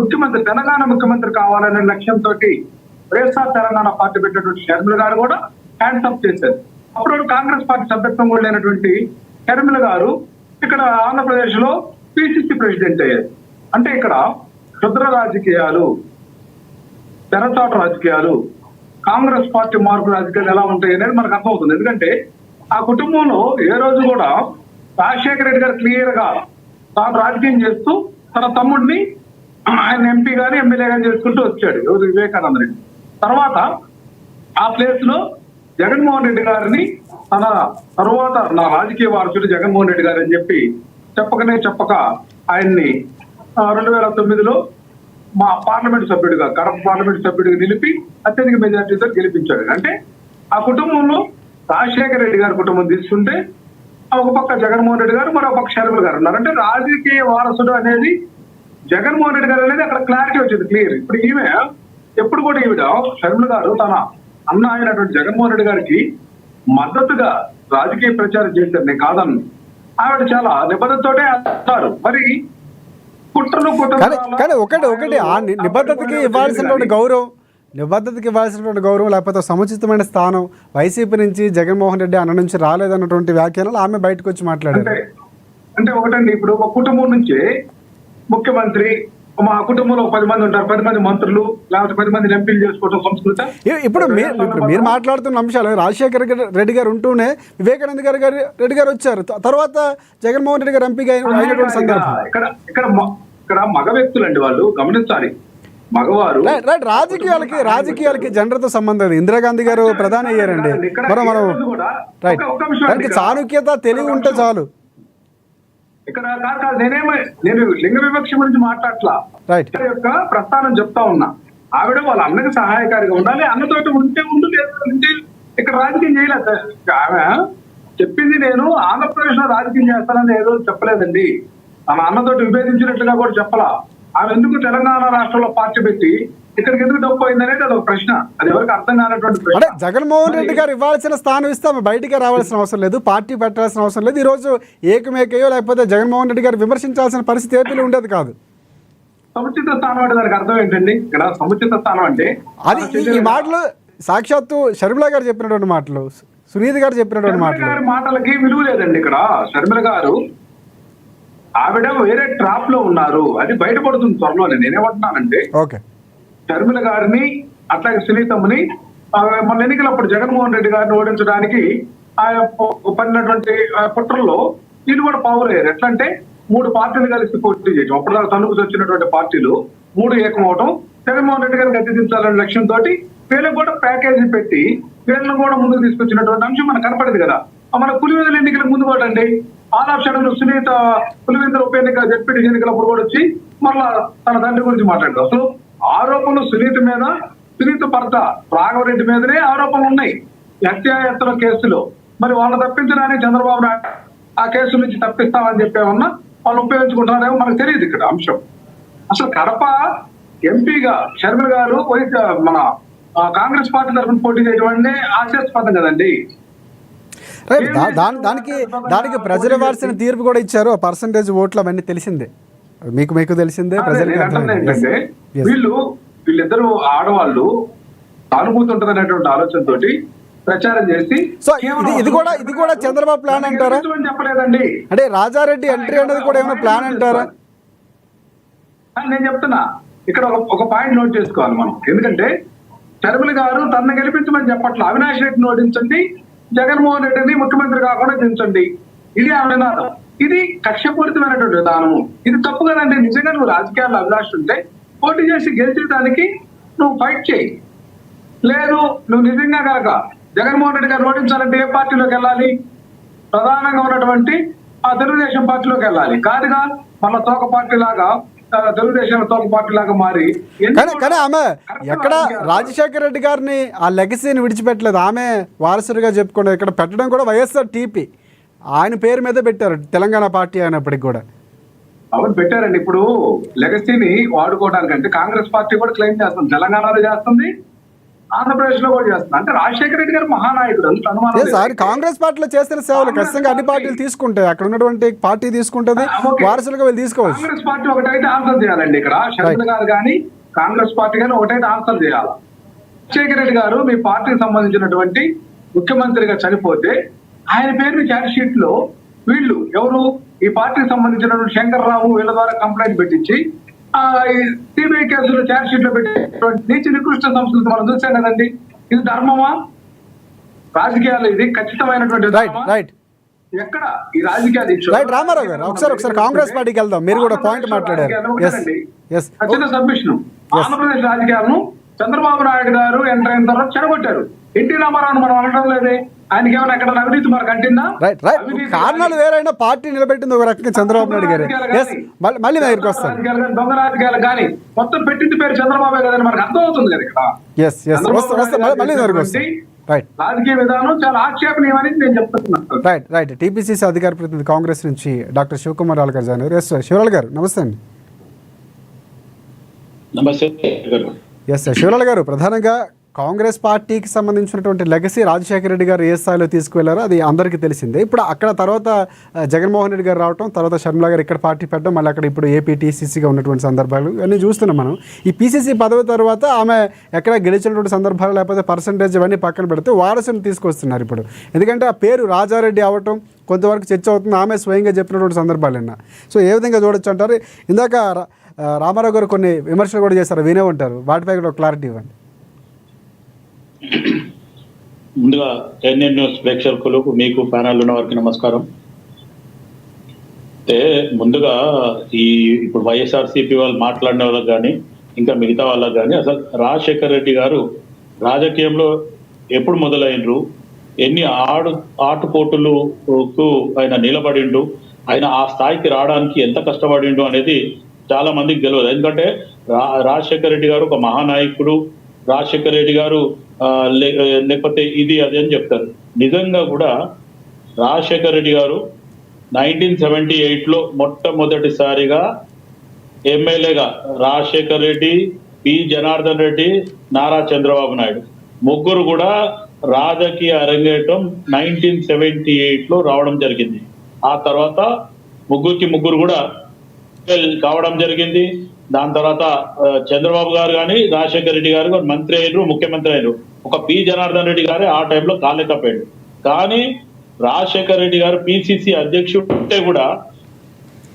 ముఖ్యమంత్రి తెలంగాణ ముఖ్యమంత్రి కావాలనే లక్ష్యంతో వైఎస్ఆర్ తెలంగాణ పార్టీ పెట్టినటువంటి షర్మిల గారు కూడా హ్యాండ్స్ అప్ చేశారు. అప్పుడు కాంగ్రెస్ పార్టీ సభ్యత్వం కూడా లేనటువంటి షర్మిల గారు ఇక్కడ ఆంధ్రప్రదేశ్ లో పిసిసి ప్రెసిడెంట్ అయ్యారు. అంటే ఇక్కడ క్షుద్ర రాజకీయాలు, తెరచాటు రాజకీయాలు, కాంగ్రెస్ పార్టీ మార్పు రాజకీయాలు ఎలా ఉంటాయి అనేది మనకు అర్థమవుతుంది. ఎందుకంటే ఆ కుటుంబంలో ఏ రోజు కూడా రాజశేఖర రెడ్డి గారు క్లియర్ గా తాను రాజకీయం చేస్తూ తన తమ్ముడిని ఆయన ఎంపీ గాని ఎమ్మెల్యే గాని చేసుకుంటూ వచ్చాడు ఎవరు వివేకానంద రెడ్డి. తర్వాత ఆ ప్లేస్ లో జగన్మోహన్ రెడ్డి గారిని తన తర్వాత నా రాజకీయ వారసుడు జగన్మోహన్ రెడ్డి గారు అని చెప్పి చెప్పక ఆయన్ని 2009లో మా పార్లమెంట్ సభ్యుడిగా కడప పార్లమెంట్ సభ్యుడిగా నిలిపి అత్యధిక మెజార్టీతో గెలిపించాడు. అంటే ఆ కుటుంబంలో రాజశేఖర రెడ్డి గారి కుటుంబం తీసుకుంటే ఒక పక్క జగన్మోహన్ రెడ్డి గారు మరో పక్క షర్మిల గారు ఉన్నారు. అంటే రాజకీయ వారసుడు అనేది జగన్మోహన్ రెడ్డి గారు అనేది అక్కడ క్లారిటీ వచ్చింది క్లియర్. ఇప్పుడు ఈమె ఎప్పుడు కూడా ఈవిడ షర్మిల గారు తన అన్న అయినటువంటి జగన్మోహన్ రెడ్డి గారికి మద్దతుగా రాజకీయ ప్రచారం చేశారు, నేను కాదన్ను. ఆవిడ చాలా నిబద్ధతతోటే అంటారు. మరి కానీ ఒకటి ఆ నిబద్ధతకి ఇవ్వాల్సినటువంటి గౌరవం లేకపోతే సముచితమైన స్థానం వైసీపీ నుంచి జగన్మోహన్ రెడ్డి అన్న నుంచి రాలేదన్నటువంటి వ్యాఖ్యానాలు ఆమె బయటకు వచ్చి మాట్లాడారు. అంటే ఒకటండి, ఇప్పుడు ఒక కుటుంబం నుంచి ముఖ్యమంత్రి, మా కుటుంబంలో 10 మంది ఉంటారు, 10 మంది మంత్రులు లేకపోతే 10 మంది ఎంపీలు చేసుకోవడం సంస్కృతి. ఇప్పుడు మీరు మాట్లాడుతున్న అంశాలు రాజశేఖర రెడ్డి గారు ఉంటూనే వివేకానంద రెడ్డి గారు వచ్చారు, తర్వాత జగన్మోహన్ రెడ్డి గారు ఎంపీగా అయినటువంటి సందర్భం. ఇక్కడ మగ వ్యక్తులు అండి, వాళ్ళు గమనించాలి. మగవారు రాజకీయాలకి జనరల్తో సంబంధం లేదు. ఇందిరాగాంధీ గారు ప్రధాని అయ్యారండి. మనం చాణుక్యత తెలివి ఉంటే చాలు. ఇక్కడ కాదు నేను లింగ వివక్ష గురించి మాట్లాడట్లా, యొక్క ప్రస్థానం చెప్తా ఉన్నా. ఆవిడ వాళ్ళ అన్నకి సహాయకారిగా ఉండాలి, అన్నతోటి ఉంటే ఇక్కడ రాజకీయం చేయలేదు. ఆమె చెప్పింది నేను ఆంధ్రప్రదేశ్ లో రాజకీయం చేస్తానని ఏదో చెప్పలేదండి. తన అన్నతోటి విభేదించినట్లుగా కూడా చెప్పలా. ఆమె ఎందుకు తెలంగాణ రాష్ట్రంలో పార్టీ పెట్టి ఇక్కడికి ఎందుకు డబ్బు అయింది అనేది అది ఒక ప్రశ్న. అది ఎవరికి అర్థం కానటువంటి ప్రశ్న. అంటే జగన్మోహన్ రెడ్డి గారు ఇవ్వాల్సిన స్థానం ఇస్తే ఆమె బయటికి రావాల్సిన అవసరం లేదు, పార్టీ పెట్టాల్సిన అవసరం లేదు. ఈ రోజు ఏకమేకయో లేకపోతే జగన్మోహన్ రెడ్డి గారు విమర్శించాల్సిన పరిస్థితి ఏపీలో ఉండేది కాదు. సముచిత స్థానం అంటే దానికి అర్థం ఏంటండి? ఇక్కడ సముచిత స్థానం అంటే అది ఈ మాటలు సాక్షాత్తు షర్మిల గారు చెప్పినటువంటి మాటలు, సునీత గారు చెప్పినటువంటి మాటలు. మాటలకి విలువ లేదండి. ఇక్కడ షర్మిల గారు ఆవిడ వేరే ట్రాప్ లో ఉన్నారు, అది బయటపడుతుంది త్వరలోనే. నేనేమంటున్నానంటే షర్మిల గారిని అట్లాగే సునీతమ్మని మన ఎన్నికలప్పుడు జగన్మోహన్ రెడ్డి గారిని ఓడించడానికి ఆయన పడినటువంటి కుట్రల్లో వీళ్ళు కూడా పావులయ్యారు. ఎట్లా అంటే 3 పార్టీలు కలిసి పోటీ చేయడం, అప్పటిదాకా తణుకు వచ్చినటువంటి పార్టీలు 3 ఏకమవటం, జగన్మోహన్ రెడ్డి గారిని గద్దెదించాలనే లక్ష్యంతో వీళ్ళకి కూడా ప్యాకేజీ పెట్టి వీళ్ళని కూడా ముందుకు తీసుకొచ్చినటువంటి అంశం మనకు కనపడదు కదా. మన పులివెందుల ఎన్నికలకు ముందు కూడా అండి all of sudden Sunitha Pulivendula ఉప ఎన్నిక జడ్పీటీ ఎన్నికలప్పుడు కూడా వచ్చి మళ్ళా తన తండ్రి గురించి మాట్లాడతారు. అసలు ఆరోపణలు సునీత మీద, సునీత భర్త రాఘవరెడ్డి మీదనే ఆరోపణలు ఉన్నాయి హత్యాయత్న కేసులో. మరి వాళ్ళు తప్పించడానికి చంద్రబాబు నాయుడు ఆ కేసు నుంచి తప్పిస్తామని చెప్పేమన్నా వాళ్ళు ఉపయోగించుకుంటున్నారేమో మనకు తెలియదు. ఇక్కడ అంశం అసలు కడప ఎంపీగా షర్మిల గారు మన కాంగ్రెస్ పార్టీ తరఫున పోటీ చేయడం అంటే ఆశాస్పదం కదండి. దానికి ప్రజలు ఇవ్వాల్సిన తీర్పు కూడా ఇచ్చారు. పర్సంటేజ్ ఓట్లు అవన్నీ తెలిసిందే, మీకు తెలిసిందే. ఏంటంటే వీళ్ళిద్దరు ఆడవాళ్ళు సానుభూతి ఉంటుంది అనేటువంటి ఆలోచనతో ప్రచారం చేసి సో ఇది కూడా చంద్రబాబు ప్లాన్ అంటారా? చెప్పలేదండి. అంటే రాజారెడ్డి ఎంట్రీ అనేది కూడా ఏమైనా ప్లాన్ అంటారా? నేను చెప్తున్నా, ఇక్కడ ఒక పాయింట్ నోట్ చేసుకోవాలి మనం. ఎందుకంటే షర్మిల గారు తనను గెలిపించమని చెప్పట్ల. అవినాష్ రెడ్డిని ఓడించండి, జగన్మోహన్ రెడ్డిని ముఖ్యమంత్రి కాకుండా దించండి, ఇది ఆవిడ నినాదం. ఇది కక్షపూరితమైనటువంటి విధానము. ఇది తప్పు కదండి. నిజంగా నువ్వు రాజకీయాల్లో అభిలాష ఉంటే పోటీ చేసి గెలిచేదానికి నువ్వు ఫైట్ చేయి. లేదు నువ్వు నిజంగా కనుక జగన్మోహన్ రెడ్డి గారు ఓడించాలంటే ఏ పార్టీలోకి వెళ్ళాలి? ప్రధానంగా ఉన్నటువంటి ఆ తెలుగుదేశం పార్టీలోకి వెళ్ళాలి. కాదుగా మళ్ళా తోక పార్టీ లాగా, తెలుగుదేశం తోక పార్టీ లాగా మారి. కానీ ఆమె ఎక్కడ రాజశేఖర రెడ్డి గారిని ఆ లెగసీని విడిచిపెట్టలేదు. ఆమె వారసుడిగా చెప్పుకున్నారు. ఇక్కడ పెట్టడం కూడా వైఎస్ఆర్ టీపీ ఆయన పేరు మీద పెట్టారు, తెలంగాణ పార్టీ అయినప్పటికి కూడా. అవును పెట్టారండి. ఇప్పుడు లెగసీని వాడుకోవడానికంటే కాంగ్రెస్ పార్టీ కూడా క్లెయిమ్ చేస్తుంది, తెలంగాణలో చేస్తుంది, ఆంధ్రప్రదేశ్ లో కూడా చేస్తుంది. అంటే రాజశేఖర రెడ్డి గారు మహానాయకుడు. కాంగ్రెస్ పార్టీలో చేసిన సేవలు ఖచ్చితంగా అన్ని పార్టీలు తీసుకుంటాయి. అక్కడ ఉన్నటువంటి పార్టీ తీసుకుంటుంది, వారసులుగా వీళ్ళు తీసుకోవచ్చు. కాంగ్రెస్ పార్టీ ఒకటైతే ఆన్సర్ చేయాలండి. ఇక్కడ షర్మిల గారు కానీ కాంగ్రెస్ పార్టీ కానీ ఒకటైతే ఆన్సర్ చేయాలి. రాజశేఖర రెడ్డి గారు మీ పార్టీకి సంబంధించినటువంటి ముఖ్యమంత్రిగా చనిపోతే ఆయన పేరుని ఛార్జ్ షీట్ లో వీళ్ళు ఎవరు ఈ పార్టీకి సంబంధించినటువంటి శంకర్రావు వీళ్ళ ద్వారా కంప్లైంట్ పెట్టించి సిబిఐ కేసులో ఛార్జ్ షీట్ లో పెట్టేటువంటి నీచ నికృష్ట సంస్కృతి మనం చూసాం కదండి. ఇది ధర్మమా? రాజకీయాలు ఇది ఖచ్చితమైనటువంటి ఎక్కడ ఈ రాజకీయాలు? రామారావు గారు ఒకసారి కాంగ్రెస్ పార్టీకి వెళ్దాం. మీరు కూడా పాయింట్ మాట్లాడారు. ఖచ్చిత సబ్మిషన్. ఆంధ్రప్రదేశ్ రాజకీయాలను చంద్రబాబు నాయుడు గారు ఎంటర్ అయిన తర్వాత చెడగొట్టారు. ఎన్టీ రామారావు మనం అనడం లేదే, ఆయనకి ఏమైనా ఎక్కడ అవినీతి మనకు అంటిందా? కారణాలు వేరైనా పార్టీ నిలబెట్టింది ఒక రకంగా చంద్రబాబు నాయుడు గారు. మళ్ళీ దగ్గరికి వస్తాను. దొంగ రాజకీయాలు కానీ మొత్తం పెట్టింది పేరు చంద్రబాబు కదని మనకు అర్థం అవుతుంది కదా. ఇక్కడ రాజకీయ విధానం చాలా ఆక్షేపణీయమని నేను చెప్తున్నాను. రైట్. టీపీసీసీ అధికార ప్రతినిధి కాంగ్రెస్ నుంచి డాక్టర్ శివకుమార్ రావు గారు జాయిన్ అయ్యారు. శివలాల్ గారు నమస్తే అండి. శివలాల్ గారు, ప్రధానంగా కాంగ్రెస్ పార్టీకి సంబంధించినటువంటి లెగసీ రాజశేఖర రెడ్డి గారు ఏ స్థాయిలో తీసుకువెళ్లారో అది అందరికీ తెలిసిందే. ఇప్పుడు అక్కడ తర్వాత జగన్మోహన్ రెడ్డి గారు రావటం, తర్వాత షర్మిల గారు ఇక్కడ పార్టీ పెట్టడం, మళ్ళీ అక్కడ ఇప్పుడు ఏపీటీసీసీగా ఉన్నటువంటి సందర్భాలు ఇవన్నీ చూస్తున్నాం మనం. ఈ పీసీసీ పదవి తర్వాత ఆమె ఎక్కడ గెలిచినటువంటి సందర్భాలు లేకపోతే పర్సంటేజ్ ఇవన్నీ పక్కన పెడితే వారసుని తీసుకొస్తున్నారు ఇప్పుడు. ఎందుకంటే ఆ పేరు రాజారెడ్డి అవటం కొంతవరకు చర్చ అవుతుంది. ఆమె స్వయంగా చెప్పినటువంటి సందర్భాలన్నా. సో ఏ విధంగా చూడొచ్చు అంటారు? ఇందాక రామారావు గారు కొన్ని విమర్శలు కూడా చేశారు, వినే ఉంటారు. వాటిపై కూడా క్లారిటీ ఇవ్వండి. ముందుగా ఎన్ఎన్ న్యూస్ ప్రేక్షకులకు, మీకు ప్యానల్ ఉన్న వారికి నమస్కారం. అంటే ముందుగా ఇప్పుడు వైఎస్ఆర్సీపీ వాళ్ళు మాట్లాడిన వాళ్ళకి కానీ ఇంకా మిగతా వాళ్ళకి కానీ అసలు రాజశేఖర రెడ్డి గారు రాజకీయంలో ఎప్పుడు మొదలైనరు, ఎన్ని ఆటుపోటులకు ఆయన నిలబడిండు, ఆయన ఆ స్థాయికి రావడానికి ఎంత కష్టపడిండు అనేది చాలా మందికి తెలియదు. ఎందుకంటే రాజశేఖర రెడ్డి గారు ఒక మహానాయకుడు, రాజశేఖర రెడ్డి గారు లేకపోతే ఇది అది అని చెప్తారు. నిజంగా కూడా రాజశేఖర రెడ్డి గారు 1978లో మొట్టమొదటిసారిగా ఎమ్మెల్యేగా రాజశేఖర రెడ్డి, పి జనార్దన్ రెడ్డి, నారా చంద్రబాబు నాయుడు ముగ్గురు కూడా రాజకీయ అరంగేటం 1978లో రావడం జరిగింది. ఆ తర్వాత ముగ్గురు కూడా కావడం జరిగింది. దాని తర్వాత చంద్రబాబు గారు కానీ రాజశేఖర రెడ్డి గారు మంత్రి అయినరు, ముఖ్యమంత్రి అయినరు. ఒక పి జనార్దన్ రెడ్డి గారు ఆ టైంలో కాలేకపోయాడు. కానీ రాజశేఖర రెడ్డి గారు పిసిసి అధ్యక్షుడు ఉంటే కూడా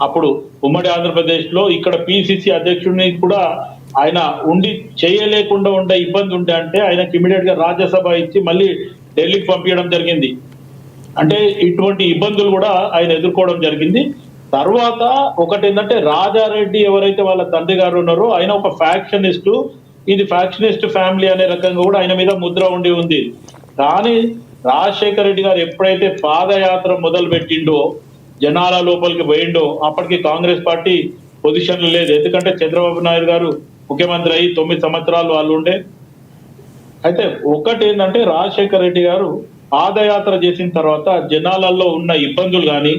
అప్పుడు ఉమ్మడి ఆంధ్రప్రదేశ్ లో ఇక్కడ పిసిసి అధ్యక్షుడిని కూడా ఆయన ఉండి చేయలేకుండా ఉండే ఇబ్బంది ఉంటే అంటే ఆయనకి ఇమీడియట్ గా రాజ్యసభ ఇచ్చి మళ్ళీ ఢిల్లీకి పంపించడం జరిగింది. అంటే ఇటువంటి ఇబ్బందులు కూడా ఆయన ఎదుర్కోవడం జరిగింది. తర్వాత ఒకటి ఏంటంటే రాజారెడ్డి ఎవరైతే వాళ్ళ తండ్రి గారు ఉన్నారో ఆయన ఒక ఫ్యాక్షనిస్టు, ఇది ఫ్యాక్షనిస్ట్ ఫ్యామిలీ అనే రకంగా కూడా ఆయన మీద ముద్ర ఉండి ఉంది. కానీ రాజశేఖర రెడ్డి గారు ఎప్పుడైతే పాదయాత్ర మొదలు పెట్టిండో, జనాల లోపలికి పోయిండో, అప్పటికి కాంగ్రెస్ పార్టీ పొజిషన్లు లేదు. ఎందుకంటే చంద్రబాబు నాయుడు గారు ముఖ్యమంత్రి అయ్యి 9 సంవత్సరాలు వాళ్ళు ఉండే. అయితే ఒకటి ఏంటంటే రాజశేఖర రెడ్డి గారు పాదయాత్ర చేసిన తర్వాత జనాలలో ఉన్న ఇబ్బందులు కానీ,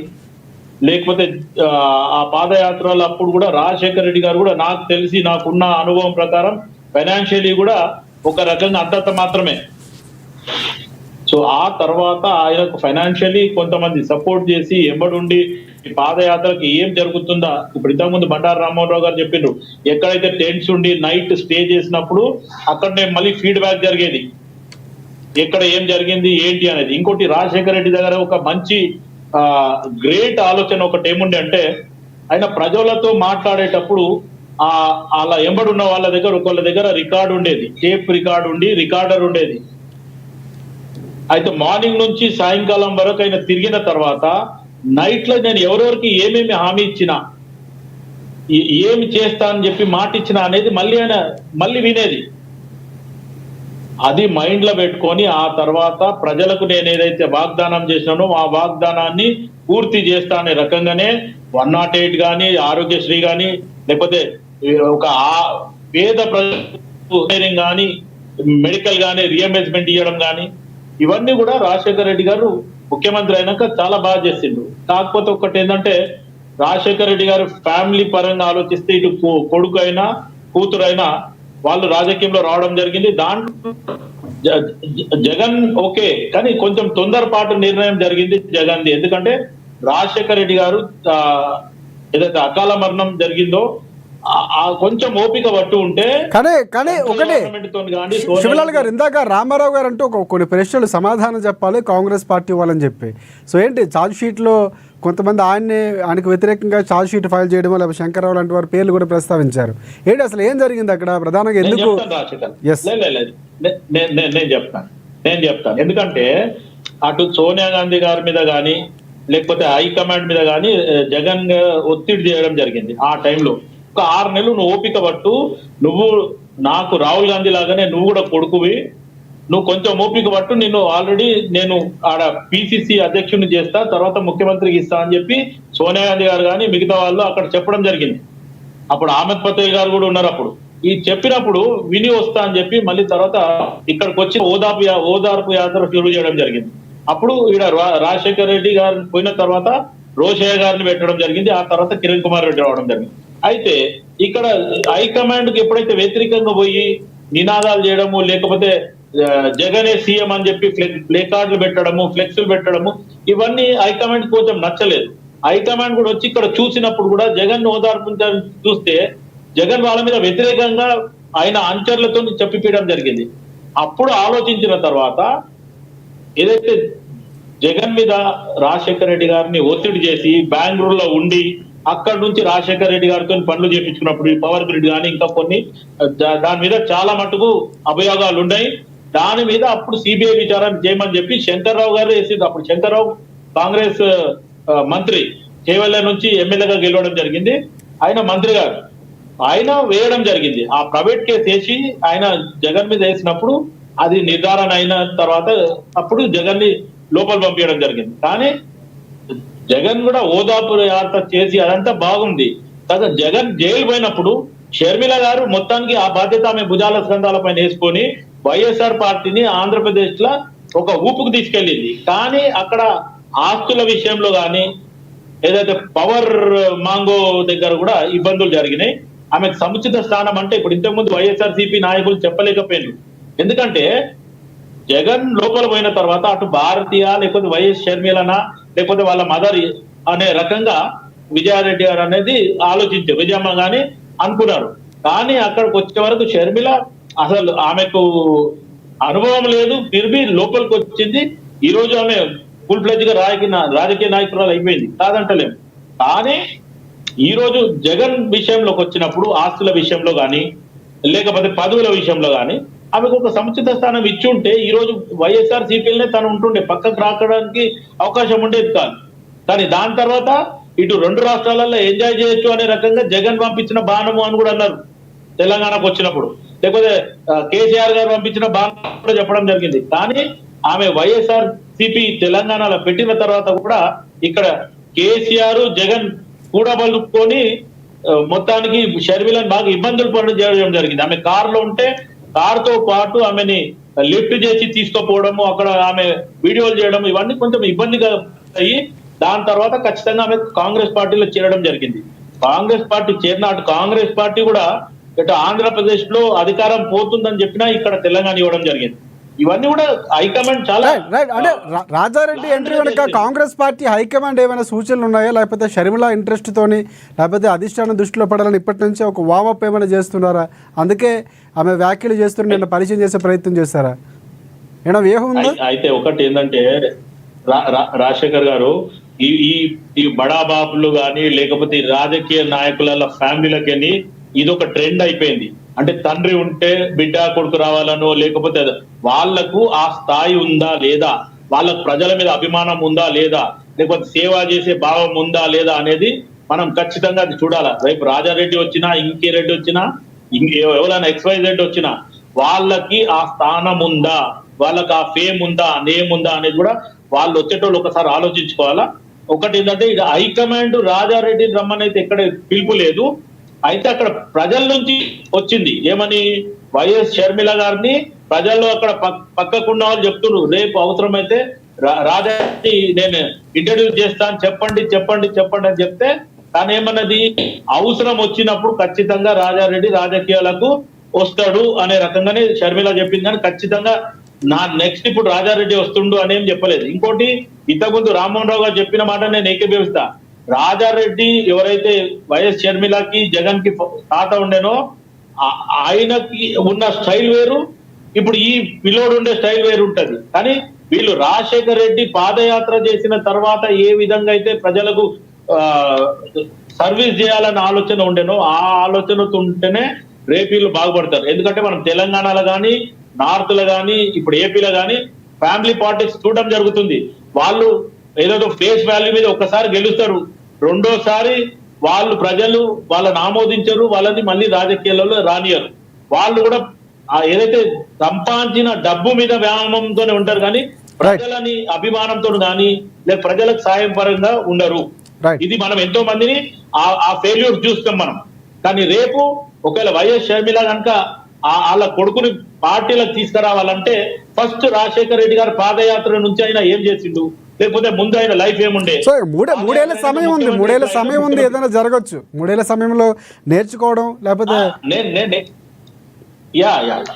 లేకపోతే ఆ పాదయాత్రలు అప్పుడు కూడా రాజశేఖర రెడ్డి గారు కూడా నాకు తెలిసి నాకున్న అనుభవం ప్రకారం ఫైనాన్షియలీ కూడా ఒక రకంగా అంతంత మాత్రమే. సో ఆ తర్వాత ఆయనకు ఫైనాన్షియలీ కొంతమంది సపోర్ట్ చేసి ఎంబడుండి ఈ పాదయాత్రకి ఏం జరుగుతుందా, ఇప్పుడు ఇంతకుముందు బండారు రామ్మోహన్ రావు గారు చెప్పిండ్రు, ఎక్కడైతే టెంట్స్ ఉండి నైట్ స్టే చేసినప్పుడు అక్కడనే మళ్ళీ ఫీడ్బ్యాక్ జరిగేది, ఎక్కడ ఏం జరిగింది ఏంటి అనేది. ఇంకోటి రాజశేఖర రెడ్డి దగ్గర ఒక మంచి గ్రేట్ ఆలోచన ఒకటి ఏముండే అంటే, ఆయన ప్రజలతో మాట్లాడేటప్పుడు అలా ఎంబడున్న వాళ్ళ దగ్గర ఒకళ్ళ దగ్గర రికార్డు ఉండేది, టేప్ రికార్డు ఉండి రికార్డర్ ఉండేది. అయితే మార్నింగ్ నుంచి సాయంకాలం వరకు ఆయన తిరిగిన తర్వాత నైట్ లో నేను ఎవరెవరికి ఏమేమి హామీ ఇచ్చినా, ఏమి చేస్తా అని చెప్పి మాట ఇచ్చినా అనేది మళ్ళీ వినేది. అది మైండ్ లో పెట్టుకొని ఆ తర్వాత ప్రజలకు నేను ఏదైతే వాగ్దానం చేసినానో ఆ వాగ్దానాన్ని పూర్తి చేస్తా అనే రకంగానే 108 కానీ, ఆరోగ్యశ్రీ కానీ, లేకపోతే ఒక పేద ప్రజలకు కానీ, మెడికల్ కానీ రియంబర్స్మెంట్ ఇవ్వడం కానీ, ఇవన్నీ కూడా రాజశేఖర రెడ్డి గారు ముఖ్యమంత్రి అయినాక చాలా బాగా చేసిండు. కాకపోతే ఒకటి ఏంటంటే, రాజశేఖర రెడ్డి గారు ఫ్యామిలీ పరంగా ఆలోచిస్తే ఇటు కొడుకు అయినా కూతురు అయినా వాళ్ళు రాజకీయంలో రావడం జరిగింది. దాంట్లో జగన్ ఓకే, కానీ కొంచెం తొందరపాటు నిర్ణయం జరిగింది జగన్ది. ఎందుకంటే రాజశేఖర రెడ్డి గారు ఏదైతే అకాల మరణం జరిగిందో కొంచెం ఓపిక పట్టు ఉంటే. కానీ ఒకటి శివలాల్ గారు, ఇందాక రామారావు గారు అంటూ కొన్ని ప్రశ్నలు సమాధానం చెప్పాలి కాంగ్రెస్ పార్టీ వాళ్ళని చెప్పి, సో ఏంటి ఛార్జ్ షీట్లో కొంతమంది ఆయనకు వ్యతిరేకంగా ఛార్జ్ షీట్ ఫైల్ చేయడం, లేకపోతే శంకర్రావు లాంటి వారి పేర్లు కూడా ప్రస్తావించారు. ఏంటి అసలు ఏం జరిగింది అక్కడ ప్రధానంగా, ఎందుకు? నేను చెప్తాను ఎందుకంటే అటు సోనియా గాంధీ గారి మీద కానీ లేకపోతే హైకమాండ్ మీద కానీ జగన్ ఒత్తిడి చేయడం జరిగింది. ఆ టైంలో ఒక 6 నెలలు నువ్వు ఓపిక పట్టు, నువ్వు నాకు రాహుల్ గాంధీ లాగానే నువ్వు కూడా కొడుకువి, నువ్వు కొంచెం ఓపిక పట్టు, నేను ఆడ పిసిసి అధ్యక్షుడిని చేస్తా, తర్వాత ముఖ్యమంత్రికి ఇస్తా అని చెప్పి సోనియా గాంధీ గారు కానీ మిగతా వాళ్ళు అక్కడ చెప్పడం జరిగింది. అప్పుడు అహ్మద్ పటేల్ గారు కూడా ఉన్నారు. అప్పుడు ఈ చెప్పినప్పుడు విని వస్తా అని చెప్పి మళ్ళీ తర్వాత ఇక్కడికి వచ్చి ఓదార్పు యాత్ర షురూ చేయడం జరిగింది. అప్పుడు ఈడ రాజశేఖర రెడ్డి గారు పోయిన తర్వాత రోషయ్య గారిని పెట్టడం జరిగింది. ఆ తర్వాత కిరణ్ కుమార్ రెడ్డి రావడం జరిగింది. అయితే ఇక్కడ హైకమాండ్ కి ఎప్పుడైతే వ్యతిరేకంగా పోయి నినాదాలు చేయడము, లేకపోతే జగనే సీఎం అని చెప్పి ప్లే కార్డులు పెట్టడము, ఫ్లెక్స్లు పెట్టడము, ఇవన్నీ హైకమాండ్ కొంచెం నచ్చలేదు. హైకమాండ్ కూడా వచ్చి ఇక్కడ చూసినప్పుడు కూడా జగన్ ఓదార్పించాలని చూస్తే జగన్ వాళ్ళ మీద వ్యతిరేకంగా ఆయన అంచర్లతో చెప్పిపీయడం జరిగింది. అప్పుడు ఆలోచించిన తర్వాత ఏదైతే జగన్ మీద రాజశేఖర రెడ్డి గారిని ఒత్తిడి చేసి బెంగళూరులో ఉండి అక్కడ నుంచి రాజశేఖర రెడ్డి గారితో పనులు చేయించుకున్నప్పుడు పవర్ గ్రిడ్ కానీ ఇంకా కొన్ని దాని మీద చాలా మటుకు అభియోగాలు ఉన్నాయి. దాని మీద అప్పుడు సిబిఐ విచారణ చేయమని చెప్పి శంకర్రావు గారు వేసింది. అప్పుడు శంకర్రావు కాంగ్రెస్ మంత్రి కేవల్య నుంచి ఎమ్మెల్యేగా గెలవడం జరిగింది. ఆయన మంత్రి గారు ఆయన వేయడం జరిగింది. ఆ ప్రైవేట్ కేసు వేసి ఆయన జగన్ మీద వేసినప్పుడు అది నిర్ధారణ అయిన తర్వాత అప్పుడు జగన్ ని లోపల పంపించడం జరిగింది. కానీ జగన్ కూడా ఓదార్పు యాత్ర చేసి అదంతా బాగుంది. జగన్ జైలు పోయినప్పుడు షర్మిల గారు మొత్తానికి ఆ బాధ్యత ఆమె భుజాల స్కంధాల పైన వేసుకొని వైఎస్ఆర్ పార్టీని ఆంధ్రప్రదేశ్ లో ఒక ఊపుకు తీసుకెళ్ళింది. కానీ అక్కడ ఆస్తుల విషయంలో కానీ ఏదైతే పవర్ మాంగో దగ్గర కూడా ఇబ్బందులు జరిగినాయి. ఆమెకు సముచిత స్థానం అంటే ఇప్పుడు ఇంతకుముందు వైఎస్ఆర్సీపీ నాయకులు చెప్పలేకపోయారు. ఎందుకంటే జగన్ లోపల పోయిన తర్వాత అటు భారతీయ లేకపోతే వైఎస్ షర్మిలనా లేకపోతే వాళ్ళ మదర్ అనే రకంగా విజయారెడ్డి గారు అనేది ఆలోచించారు, విజయమ్మ గాని అనుకున్నారు. కానీ అక్కడికి వచ్చే వరకు షర్మిల అసలు ఆమెకు అనుభవం లేదు, తిరిగి లోపలికి వచ్చింది. ఈ రోజు ఆమె ఫుల్ ఫ్లెడ్జ్ గా రాజకీయ నాయకురాలు అయిపోయింది, కాదంటలేము. కానీ ఈ రోజు జగన్ విషయంలోకి వచ్చినప్పుడు ఆస్తుల విషయంలో కానీ లేకపోతే పదవుల విషయంలో కానీ ఆమెకు ఒక సముచిత స్థానం ఇచ్చి ఉంటే ఈ రోజు వైఎస్ఆర్ సిపిఎల్నే తను ఉంటుండే, పక్కకు రాకడానికి అవకాశం ఉండేది కాదు. కానీ దాని తర్వాత ఇటు 2 రాష్ట్రాలలో ఎంజాయ్ చేయొచ్చు అనే రకంగా జగన్ పంపించిన బాణము అని కూడా అన్నారు తెలంగాణకు వచ్చినప్పుడు, లేకపోతే కేసీఆర్ గారు పంపించిన బాణం కూడా చెప్పడం జరిగింది. కానీ ఆమె వైఎస్ఆర్ సిపి తెలంగాణలో పెట్టిన తర్వాత కూడా ఇక్కడ కేసీఆర్ జగన్ కూడా బలుపుకొని మొత్తానికి షర్మిలను బాగా ఇబ్బందులు చేయడం జరిగింది. ఆమె కారులో ఉంటే కారుతో పాటు ఆమెని లిఫ్ట్ చేసి తీసుకుపోవడము, అక్కడ ఆమె వీడియోలు చేయడం, ఇవన్నీ కొంచెం ఇబ్బందిగా అయ్యి దాని తర్వాత ఖచ్చితంగా ఆమె కాంగ్రెస్ పార్టీలో చేరడం జరిగింది. కాంగ్రెస్ పార్టీ చేరిన అటు కాంగ్రెస్ పార్టీ కూడా ఇటు ఆంధ్రప్రదేశ్ లో అధికారం పోతుందని చెప్పినా ఇక్కడ తెలంగాణ ఇవ్వడం జరిగింది. ఇవన్నీ కూడా హైకమాండ్ చాలా రైట్. అంటే రాజారెడ్డి ఎంట్రీ వెనక కాంగ్రెస్ పార్టీ హైకమాండ్ ఏమైనా సూచనలు ఉన్నాయా, లేకపోతే షర్మిల ఇంట్రెస్ట్ తోని, లేకపోతే అధిష్టానం దృష్టిలో పడాలని ఇప్పటి నుంచి ఒక వామప్ ఏమైనా చేస్తున్నారా? అందుకే ఆమె వ్యాఖ్యలు చేస్తున్న నిన్న పరిచయం చేసే ప్రయత్నం చేస్తారా? ఏమైనా వ్యూహం ఉందా? అయితే ఒకటి ఏంటంటే రాజశేఖర్ గారు ఈ బడా బాబులు కానీ లేకపోతే ఈ రాజకీయ నాయకుల ఫ్యామిలీలకి ఇది ఒక ట్రెండ్ అయిపోయింది. అంటే తండ్రి ఉంటే బిడ్డ కొడుకు రావాలనో లేకపోతే వాళ్లకు ఆ స్థాయి ఉందా లేదా, వాళ్ళకు ప్రజల మీద అభిమానం ఉందా లేదా, లేకపోతే సేవ చేసే భావం ఉందా లేదా అనేది మనం ఖచ్చితంగా అది చూడాలా. రేపు రాజారెడ్డి వచ్చినా, ఇంకే రెడ్డి వచ్చినా, ఎవరైనా XYZ వచ్చినా వాళ్ళకి ఆ స్థానం ఉందా, వాళ్ళకి ఆ ఫేమ్ ఉందా, నేమ్ ఉందా అనేది కూడా వాళ్ళు వచ్చేటోళ్ళు ఒకసారి ఆలోచించుకోవాలా. ఒకటి ఏంటంటే ఇక హైకమాండ్ రాజారెడ్డిని రమ్మని అయితే ఎక్కడ పిలుపు లేదు. అయితే అక్కడ ప్రజల నుంచి వచ్చింది ఏమని, వైఎస్ షర్మిల గారిని ప్రజల్లో అక్కడ పక్కకున్న వాళ్ళు చెప్తున్నారు, రేపు అవసరమైతే రాజారెడ్డి నేను ఇంట్రడ్యూస్ చేస్తాను, చెప్పండి చెప్పండి చెప్పండి అని చెప్తే తాను ఏమన్నది, అవసరం వచ్చినప్పుడు ఖచ్చితంగా రాజారెడ్డి రాజకీయాలకు వస్తాడు అనే రకంగానే షర్మిల చెప్పింది. కానీ ఖచ్చితంగా నా నెక్స్ట్ ఇప్పుడు రాజారెడ్డి వస్తుండు అనేం చెప్పలేదు. ఇంకోటి ఇంతకుముందు రామ్మోహన్ రావు గారు చెప్పిన మాట నేను ఏకీభవిస్తా. రాజారెడ్డి ఎవరైతే వైఎస్ షర్మిలకి జగన్ కి తాత ఉండేనో ఆయనకి ఉన్న స్టైల్ వేరు, ఇప్పుడు ఈ పిల్లోడు ఉండే స్టైల్ వేరు ఉంటది. కానీ వీళ్ళు రాజశేఖర్ రెడ్డి పాదయాత్ర చేసిన తర్వాత ఏ విధంగా అయితే ప్రజలకు సర్వీస్ చేయాలన్న ఆలోచన ఉండేనో ఆ ఆలోచనతో ఉంటేనే రేపు వీళ్ళు బాగుపడతారు. ఎందుకంటే మనం తెలంగాణలో కానీ, నార్త్ లో కానీ, ఇప్పుడు ఏపీలో కానీ ఫ్యామిలీ పాలిటిక్స్ చూడడం జరుగుతుంది. వాళ్ళు ఏదో ఫేస్ వాల్యూ మీద ఒక్కసారి గెలుస్తారు, రెండోసారి వాళ్ళు ప్రజలు వాళ్ళని ఆమోదించరు, వాళ్ళని మళ్ళీ రాజకీయాలలో రానియరు. వాళ్ళు కూడా ఏదైతే సంపాదించిన డబ్బు మీద వ్యాయామంతోనే ఉంటారు కానీ ప్రజలని అభిమానంతో కానీ లేదా ప్రజలకు సాయం పరంగా ఉండరు. ఇది మనం ఎంతో మందిని ఆ ఫెయిల్యూర్ చూస్తాం మనం. కానీ రేపు ఒకవేళ వైఎస్ షర్మిల కనుక వాళ్ళ కొడుకుని పార్టీలకు తీసుకురావాలంటే ఫస్ట్ రాజశేఖర్ రెడ్డి గారు పాదయాత్ర నుంచి అయినా ఏం చేసిండు, లేకపోతే ముందు ఆయన లైఫ్ ఏముండే. సో మూడేళ్ల సమయం ఉంది, ఏదైనా జరగచ్చు. మూడేళ్ల సమయంలో నేర్చుకోవడం లేకపోతే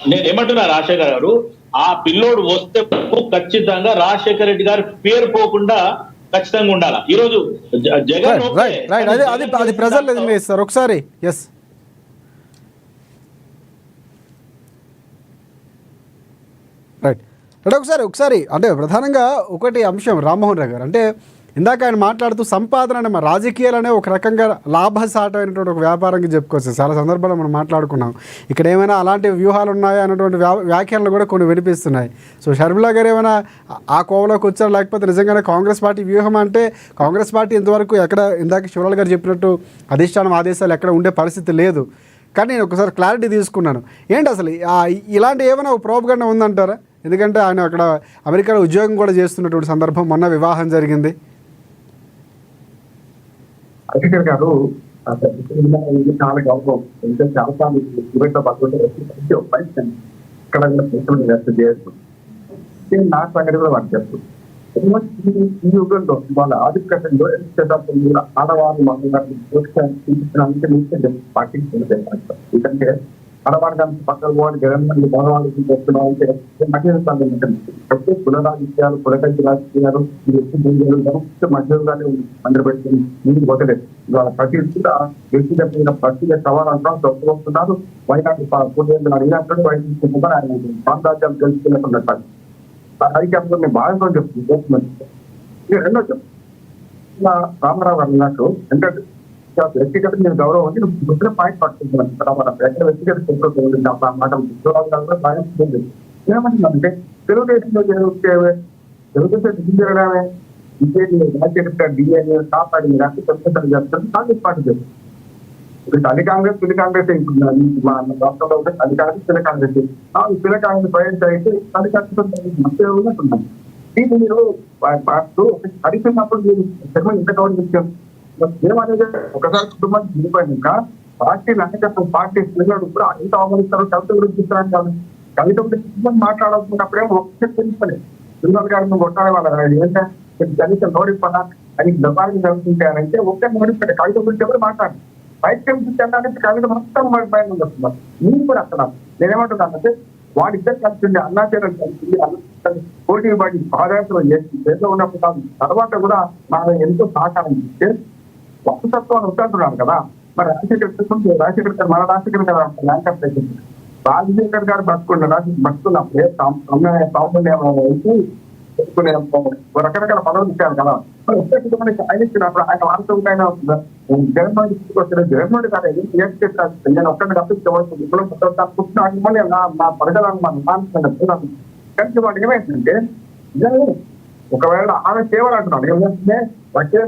నేను ఏమంటున్నా రాజశేఖర్ గారు, ఆ పిల్లోడు వస్తే ఖచ్చితంగా రాజశేఖర్ రెడ్డి గారి పేరు పోకుండా ఖచ్చితంగా ఉండాలి. ఈ రోజు జగన్ అది ప్రజలు నిర్ణయిస్తారు ఒకసారి. ఎస్ రైట్ ఒకసారి అంటే ప్రధానంగా ఒకటి అంశం రామ్మోహన్ రావు గారు, అంటే ఇందాక ఆయన మాట్లాడుతూ సంపాదన అనే రాజకీయాలనే ఒక రకంగా లాభసాటమైనటువంటి ఒక వ్యాపారంగా చెప్పుకోవచ్చు. చాలా సందర్భాల్లో మనం మాట్లాడుకున్నాం. ఇక్కడ ఏమైనా అలాంటి వ్యూహాలు ఉన్నాయా అన్నటువంటి వ్యాఖ్యలు కూడా కొన్ని వినిపిస్తున్నాయి. సో షర్మిల గారు ఏమైనా ఆ కోవలోకి వచ్చారు, లేకపోతే నిజంగానే కాంగ్రెస్ పార్టీ వ్యూహం అంటే కాంగ్రెస్ పార్టీ ఇంతవరకు ఎక్కడ ఇందాక శివలాల్ గారు చెప్పినట్టు అధిష్టానం ఆదేశాలు ఎక్కడ ఉండే పరిస్థితి లేదు. కానీ నేను ఒకసారి క్లారిటీ తీసుకున్నాను. ఏంటి అసలు ఇలాంటి ఏమైనా ప్రోపగండా ఉందంటారా? ఎందుకంటే ఆయన అక్కడ అమెరికాలో ఉద్యోగం కూడా చేస్తున్నటువంటి సందర్భం, మొన్న వివాహం జరిగింది. అధికారి గారు చాలా గౌరవం, ఇంకా చాలా సార్లు ఇక్కడ నా సంగతి కూడా వర్క్ చేస్తుంది. ఈ యుగంలో వాళ్ళ ఆధిపత్యంలో ఆడవాళ్ళు మహిళలకు ప్రోత్సహించడానికి పార్టీకి ఎందుకంటే ఆడవాళ్ళకి పక్కన పోవాలి జగన్మోహన్ భగవానికి చేస్తున్నాం అంటే మహిళలు కులరాజకీయాలు కులకంటి రాజకీయాలు మహిళలుగానే అందరు పెట్టుకుని ముందుకు పోతలేదు. ఇవాళ ప్రతి కూడా వ్యక్తిగతమైన ప్రతిగా సవాళ్ళంతా వస్తున్నారు. వైనాడు పూర్తి అడిగినప్పుడు వైద్యులు ఆయన సామ్రాజ్యాలు తెలుసుకున్నట్టు ఐక్యంలో నేను బాగా చెప్తున్నాను. రెండో చెప్తున్నా రామారావు గారు అన్నట్టు ఎందుకంటే వ్యక్తిగత నేను గౌరవం అంటే ముద్ర పాయింట్ పట్టుకుంటున్నాను. వ్యక్తిగత మాట ఏమంటుందంటే తెలుగుదేశంలో తెలుగుదేశం జరగడమే రాజకీయ డిఎన్ఏ కాపాడి రాష్ట్రం చేస్తారు కాంగ్రెస్ పార్టీ చేస్తారు. ఇప్పుడు తల్లి కాంగ్రెస్ పిల్లి కాంగ్రెస్ మా రాష్ట్రంలో ఉంటే తల్లి కాంగ్రెస్ పిల్ల కాంగ్రెస్ పిల్ల కాంగ్రెస్ ప్రయత్నం అయితే తల్లి కాంగ్రెస్ మధ్య ఉన్నట్టున్నాను. దీన్ని మీరు అడిగినప్పుడు మీరు శర్మ ఇంత గౌరవించారు ఏమనేది ఒకసారి కుటుంబానికి విడిపోయినాక పార్టీ నాయకత్వం పార్టీ పిల్లలు కూడా ఎంత అవమానిస్తారు. కవిత గురించి చూస్తున్నాను కాదు, కవిత గురించి మాట్లాడాల్సినప్పుడేమో ఒక్క తెలుసుకోలేదు. పిల్లలు గారిని కొట్టాలి వాళ్ళ ఏంటంటే కనీసం నోడిపోయినా అది దబాలు జరుగుతుంటారంటే ఒకే నోడిపెట్టే కవిత గురించి ఎవరు మాట్లాడు బయట కనిపించారంటే కవిత మొత్తం బయట వస్తున్నారు. నేను కూడా అక్కడ నేనేమంటున్నానంటే వాడిద్దరు కలిసి అన్నాచరణ కలిసి పోటీ పడి పాదయాత్ర చేసి దేశంలో ఉన్నప్పుడు తర్వాత కూడా మనం ఎంతో సహకారం ఇస్తే వారసత్వాన్ని వద్దంటున్నారు కదా. మరి రాజశేఖర్ గారు మన రాజశేఖర్ గారు ల్యాంకర్ చేసింది. రాజశేఖర్ గారు బతుకున్నప్పుడే రకరకాల పదవులు ఇచ్చారు కదా. మరి ఒక్కటి ఆయన ఇచ్చినప్పుడు ఆయన వారసుడు ఆయన జగన్మోహన్ తీసుకొచ్చిన జగన్మోహన్ గారు ఏం చేస్తారు? నేను ఒక్కడిని తప్పించుకోవచ్చు నా ప్రజలను మనం కానీ వాడు ఏమైందంటే ఒకవేళ ఆమె సేవలు అంటున్నాడు ఏమంటే వచ్చే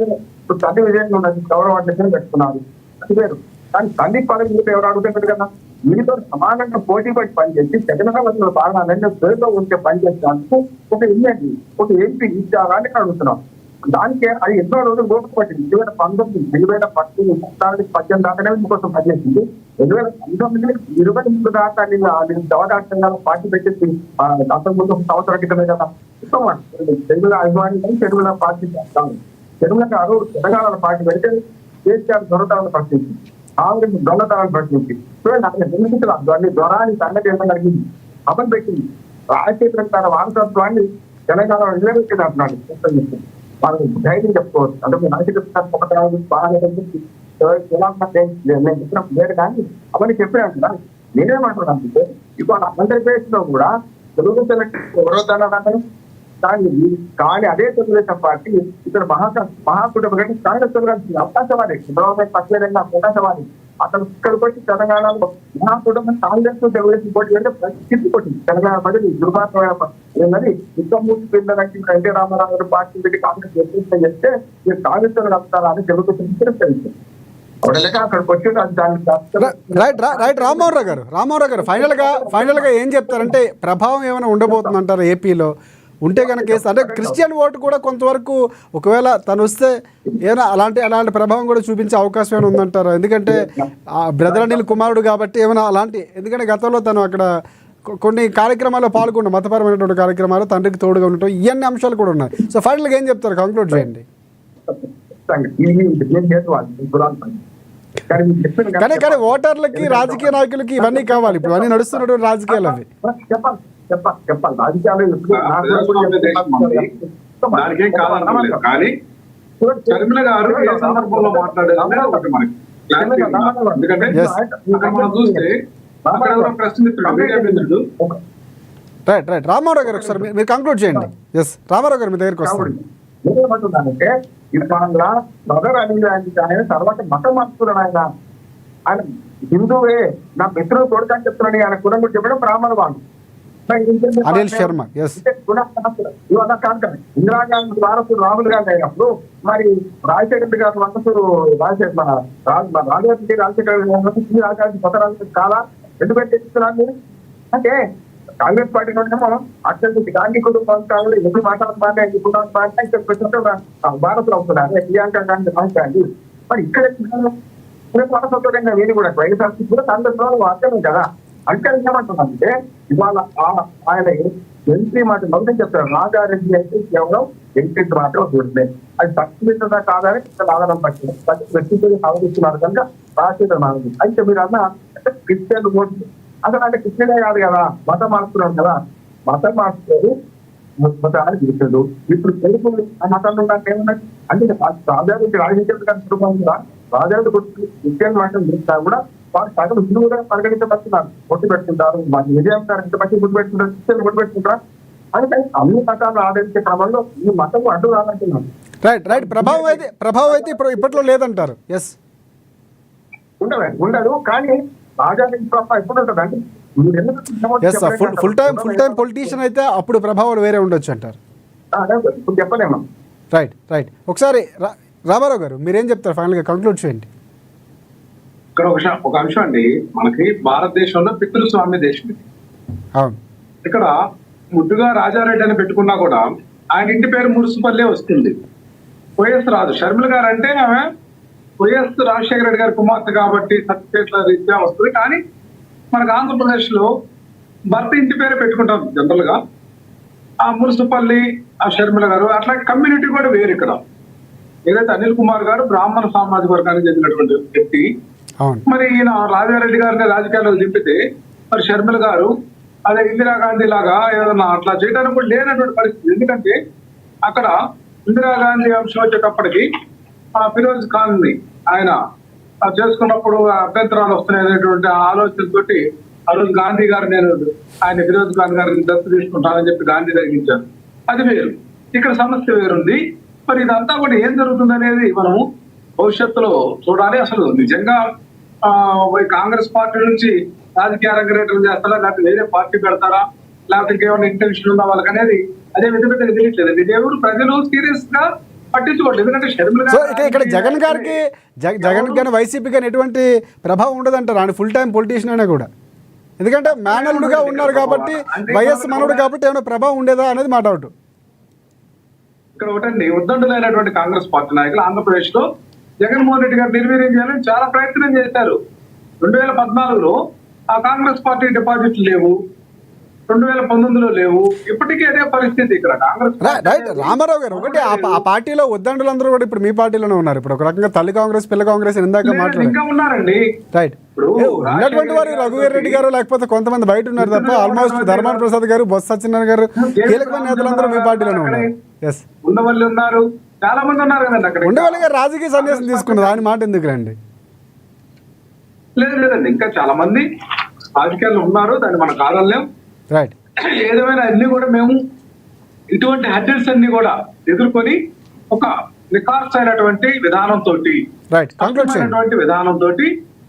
తల్లి విజయంగా ఉన్నది గౌరవాన్ని పెట్టుకున్నారు అది వేరు. కానీ తల్లి పదవి ఎవరు అడుగుతారు కదా. మీతో సమానంగా పోటీ పడి పనిచేసి జగన్మోహన్ బాగా పేరులో ఉంటే పనిచేసేందుకు ఒక ఎమ్మెల్యే ఒక ఎంపీ ఇచ్చారా అని అడుగుతున్నాం. దానికే అది ఎన్నో రోజులు ఓపిక పట్టింది. 2019 2018 దాకానే మీకోసం పనిచేసింది. 2019 23 దాకా దవదాక్షంగా పార్టీ పెట్టేసి అంతకుముందు సంవత్సరం క్రితమే కదా. తెలుగులో అభిమాని తెలుగులో పార్టీ చేస్తాను. తెలుగులో గారు తెలంగాణ పార్టీ పెడితే కేసీఆర్ దొరతనాన్ని ప్రశ్నించి కాంగ్రెస్ దొంగతనాన్ని ప్రశ్నించి అన్ని జ్వరాన్ని సంగతి ఎంత కలిగింది అమలు పెట్టింది. రాజశేఖర్ తన వారసత్వాన్ని తెలంగాణ నిలబెట్టింది అంటున్నాడు. వాళ్ళకి ధైర్యం చెప్పుకోవచ్చు. అంటే రాజశేఖర్ బాగా నేను చెప్పినప్పుడు లేదు కానీ అవన్నీ చెప్పినా నేనేమంటున్నాను అంటే ఇప్పుడు ఆంధ్రప్రదేశ్ లో కూడా తెలుగు ఎవరో కానీ అదే తెలుగుదేశం పార్టీ ఇక్కడ మహాకూటమి కంటే కాంగ్రెస్ అవకాశవాది చంద్రబాబు పక్కలేదన్నా అవకాశవాది అతను ఇక్కడికి వచ్చి తెలంగాణలో మహాకూటమి కాంగ్రెస్ తెలుగుదేశం పోటీ అంటే ప్రసిద్ధి కొట్టింది. తెలంగాణ ప్రజలు దుర్మార్గమైనది విశ్వమూర్తి పిల్లలకి ఎన్టీ రామారావు గారు పార్టీ పెట్టి కాంగ్రెస్ వ్యతిరేకం చేస్తే మీరు కాంగ్రెస్ వస్తారా అని తెలుగుదేశం తిరస్కరించారు. అక్కడికి వచ్చి రైట్ రామ్మోహన్ గారు ఫైనల్ గా ఏం చెప్తారంటే ప్రభావం ఏమైనా ఉండబోతుంది అంటారు ఏపీలో? ఉంటే కనుక అంటే క్రిస్టియన్ ఓటు కూడా కొంతవరకు ఒకవేళ తను వస్తే ఏమైనా అలాంటి ప్రభావం కూడా చూపించే అవకాశం ఏమైనా ఉందంటారు? ఎందుకంటే బ్రదర్ అనిల్ కుమారుడు కాబట్టి ఏమైనా అలాంటి, ఎందుకంటే గతంలో తను అక్కడ కొన్ని కార్యక్రమాల్లో పాల్గొన్న మతపరమైనటువంటి కార్యక్రమాలు తండ్రికి తోడుగా ఉండటం ఇవన్నీ అంశాలు కూడా ఉన్నాయి. సో ఫైనల్గా ఏం చెప్తారు? కంక్లూడ్ చేయండి. కానీ ఓటర్లకి రాజకీయ నాయకులకి ఇవన్నీ కావాలి. ఇప్పుడు అన్నీ నడుస్తున్నటువంటి రాజకీయాలు అవి చెప్పాలి. రాజకీయాలు దానికేం కాదనలేదు. కానీ షర్మిల గారు ఏ సందర్భంలో మాట్లాడారు ఒకటి మనకి ఎందుకంటే మనం చూస్తే రైట్ రామారావు గారు ఒకసారి మీరు కంక్లూడ్ చేయండి. రామారావు గారు మీ దగ్గరికి వస్తారు. ఏమంటున్నానంటే ఇవాళ బ్రదర్ అనిల్ ఆయన తర్వాత మతం మార్చుకున్నాడు. ఆయన హిందువే నా మిత్రుడు కొడుకని చెప్తున్నాడు. ఆయన కులం కూడా చెప్పడం బ్రాహ్మణ వాళ్ళు అనిల్ శర్మ ఇందిరాగాంధీ వారసుడు రాహుల్ గాంధీ అయినప్పుడు మరి రాజశేఖర్ గారు వారసుడు రాజశేఖర్ కొత్త రాజశేఖర్ కాదా ఎందుకంటే ఇస్తున్నాను అంటే కాంగ్రెస్ పార్టీ నుండేమో అత్యంత గాంధీ కుటుంబం కావాలి ఎప్పుడు మాట్లాడుతున్నా ఇక్కడ వారసులు అవుతున్నారు ప్రియాంక గాంధీ రాజశేఖర్. మరి ఇక్కడ వారసత్వంగా వీళ్ళు కూడా వైఎస్ఆర్సీ కూడా కాంగ్రెస్ వాళ్ళు అర్థమే కదా. అంటే ఏమంటున్నానంటే ఇవాళ ఆయన ఎంపీ మాట మొదటి చెప్తారు. రాజారెడ్డి అయితే కేవలం ఎంపీ మాత్రం చూడలేదు. అది సత్యమిత్రత కాదని ఆధారం పట్టింది. వ్యక్తితో ఆలోచిస్తున్నారు కనుక రాజశేఖర్ మానవుడు అయితే మీరు అన్న క్రిస్టియన్ ఓటు అసలు అంటే క్రిస్టియనే కాదు కదా, మతం మార్చుకున్నాడు కదా. మతం మార్చుకోరు మతాన్ని గెలిచాడు. ఇప్పుడు తెలుగు మతంలో నాకు ఏమన్నా అంటే రాజారెడ్డి రాజశేఖర్ గారి కుటుంబం కూడా రాజారెడ్డి క్రిస్టియన్ మతం గెలిచినా కూడా వారు సగం హిందువుగా పరిగణించబడుతున్నారు. ఒట్టు పెట్టుకుంటారు, వాటి విజయం ఇంత మంచి గుర్తు పెట్టుకుంటారు, క్రిస్టియన్ గుర్తు పెట్టుకుంటారా అంటే అన్ని మతాలను ఆదరించే క్రమంలో ఈ మతం అడ్డు రాదంటున్నారు. రైట్ ప్రభావం అయితే ఇప్పుడు ఇప్పట్లో లేదంటారు. ఉండదు కానీ రాజారెడ్డి ఎప్పుడు ఉంటుందండి ఫుల్ టైం పొలిటీషియన్ అయితే అప్పుడు ప్రభావాలు వేరే ఉండొచ్చు అంటారు. ఇప్పుడు చెప్పలేమా. రైట్ ఒకసారి రామారావు గారు మీరేం చెప్తారు? ఫైనల్గా కంక్లూడ్ చేయండి. ఇక్కడ ఒక అంశం అండి, మనకి భారతదేశంలో పితృస్వామ్య దేశం ఇది. అవును. ఇక్కడ ముద్దుగా రాజారెడ్డి అని పెట్టుకున్నా కూడా ఆయన ఇంటి పేరు మురుసుపల్లె వస్తుంది. వైఎస్ రాదు. షర్మిల గారు అంటే ఆమె వైఎస్ రాజశేఖర రెడ్డి గారి కుమార్తె కాబట్టి సర్టిఫికేట్ల రీత్యా వస్తుంది. కానీ మనకు ఆంధ్రప్రదేశ్ లో భర్త ఇంటి పేరు పెట్టుకుంటాం జనరల్ గా. ఆ మురుసుపల్లి, ఆ షర్మిల గారు అట్లా కమ్యూనిటీ కూడా వేరు ఇక్కడ. ఏదైతే అనిల్ కుమార్ గారు బ్రాహ్మణ సామాజిక వర్గానికి చెందినటువంటి వ్యక్తి. అవును. మరి ఈయన రాజారెడ్డి గారిని రాజకీయాల్లో దింపితే మరి షర్మిల గారు అదే ఇందిరాగాంధీ లాగా ఏదన్నా అట్లా చేయడానికి కూడా లేనటువంటి పరిస్థితి. ఎందుకంటే అక్కడ ఇందిరాగాంధీ అంశం వచ్చేటప్పటికి ఫిరోజ్ ఖాన్ ని ఆయన చేసుకున్నప్పుడు అభ్యంతరాలు వస్తున్నాయనేటువంటి ఆలోచనతోటి ఆ రోజు గాంధీ గారు నేను ఆయన ఫిరోజ్ ఖాన్ గారిని దత్తు తీసుకుంటానని చెప్పి గాంధీ తగ్గించారు. అది వేరు, ఇక్కడ సమస్య వేరుంది. మరి ఇదంతా కూడా ఏం జరుగుతుంది అనేది మనము భవిష్యత్తులో చూడాలి. అసలు నిజంగా కాంగ్రెస్ పార్టీ నుంచి రాజకీయ రంగరేటం చేస్తారా, లేకపోతే వేరే పార్టీ పెడతారా, లేకపోతే ఇంకేమైనా ఇంటెన్షన్ ఉందా వాళ్ళకి అనేది అదే విధంగా తెలియట్లేదు. ఇది ఎవరు ప్రజలు సీరియస్ గా పట్టించుకోండి. ఎందుకంటే సో ఇక్కడ జగన్ గారికి జగన్ కానీ వైసీపీ కానీ ఎటువంటి ప్రభావం ఉండదంటారు ఆయన ఫుల్ టైం పొలిటీషియన్ అయినా కూడా. ఎందుకంటే మేనల్లుడుగా ఉన్నారు కాబట్టి, వైఎస్ మనవుడు కాబట్టి ఏమైనా ప్రభావం ఉండేదా అనేది మా డౌట్. ఇక్కడ ఒకటండి, ఉద్దండులైనటువంటి కాంగ్రెస్ పార్టీ నాయకులు ఆంధ్రప్రదేశ్ లో జగన్మోహన్ రెడ్డి గారు నిర్వీర్యం చేయాలని చాలా ప్రయత్నం చేశారు. 2014లో ఆ కాంగ్రెస్ పార్టీ డిపాజిట్లు లేవు, 2019లో లేవు. ఇప్పటికీ అదే పరిస్థితి ఇక్కడ కాంగ్రెస్. రైట్ రామారావు గారు, ఒకటి ఆ పార్టీలో ఉద్దండులందరూ కూడా ఇప్పుడు మీ పార్టీలోనే ఉన్నారు. ఇప్పుడు ఒక రకంగా తల్లి కాంగ్రెస్ పిల్ల కాంగ్రెస్ ఇందాక మాట్లాడారు. ఇంకా ఉన్నారండి. రైట్, ఉన్నటువంటి వారు రఘువీర్ రెడ్డి గారు లేకపోతే కొంతమంది బయట ఉన్నారు తప్ప ఆల్మోస్ట్ ధర్మాన ప్రసాద్ గారు, బొత్స సత్యనారాయణ గారు, కీలకమైన నేతలందరూ మీ పార్టీలోనే ఉన్నారు. ఎస్, ఉండవల్లి ఉన్నారు, చాలా మంది ఉన్నారు కదండి అక్కడ. ఉండవల్లి గారు రాజకీయ సన్యాసం తీసుకున్నారు, ఆయన మాట ఎందుకు రండి? లేదండి, ఇంకా చాలా మంది రాజకీయాల్లో ఉన్నారు, దాన్ని మనం కాదలేం. రైట్, ఏదేమైనా అన్ని కూడా మేము ఇటువంటి హడ్డల్స్ అన్ని కూడా ఎదుర్కొని ఒక నికార్స్ అయినటువంటి విధానంతో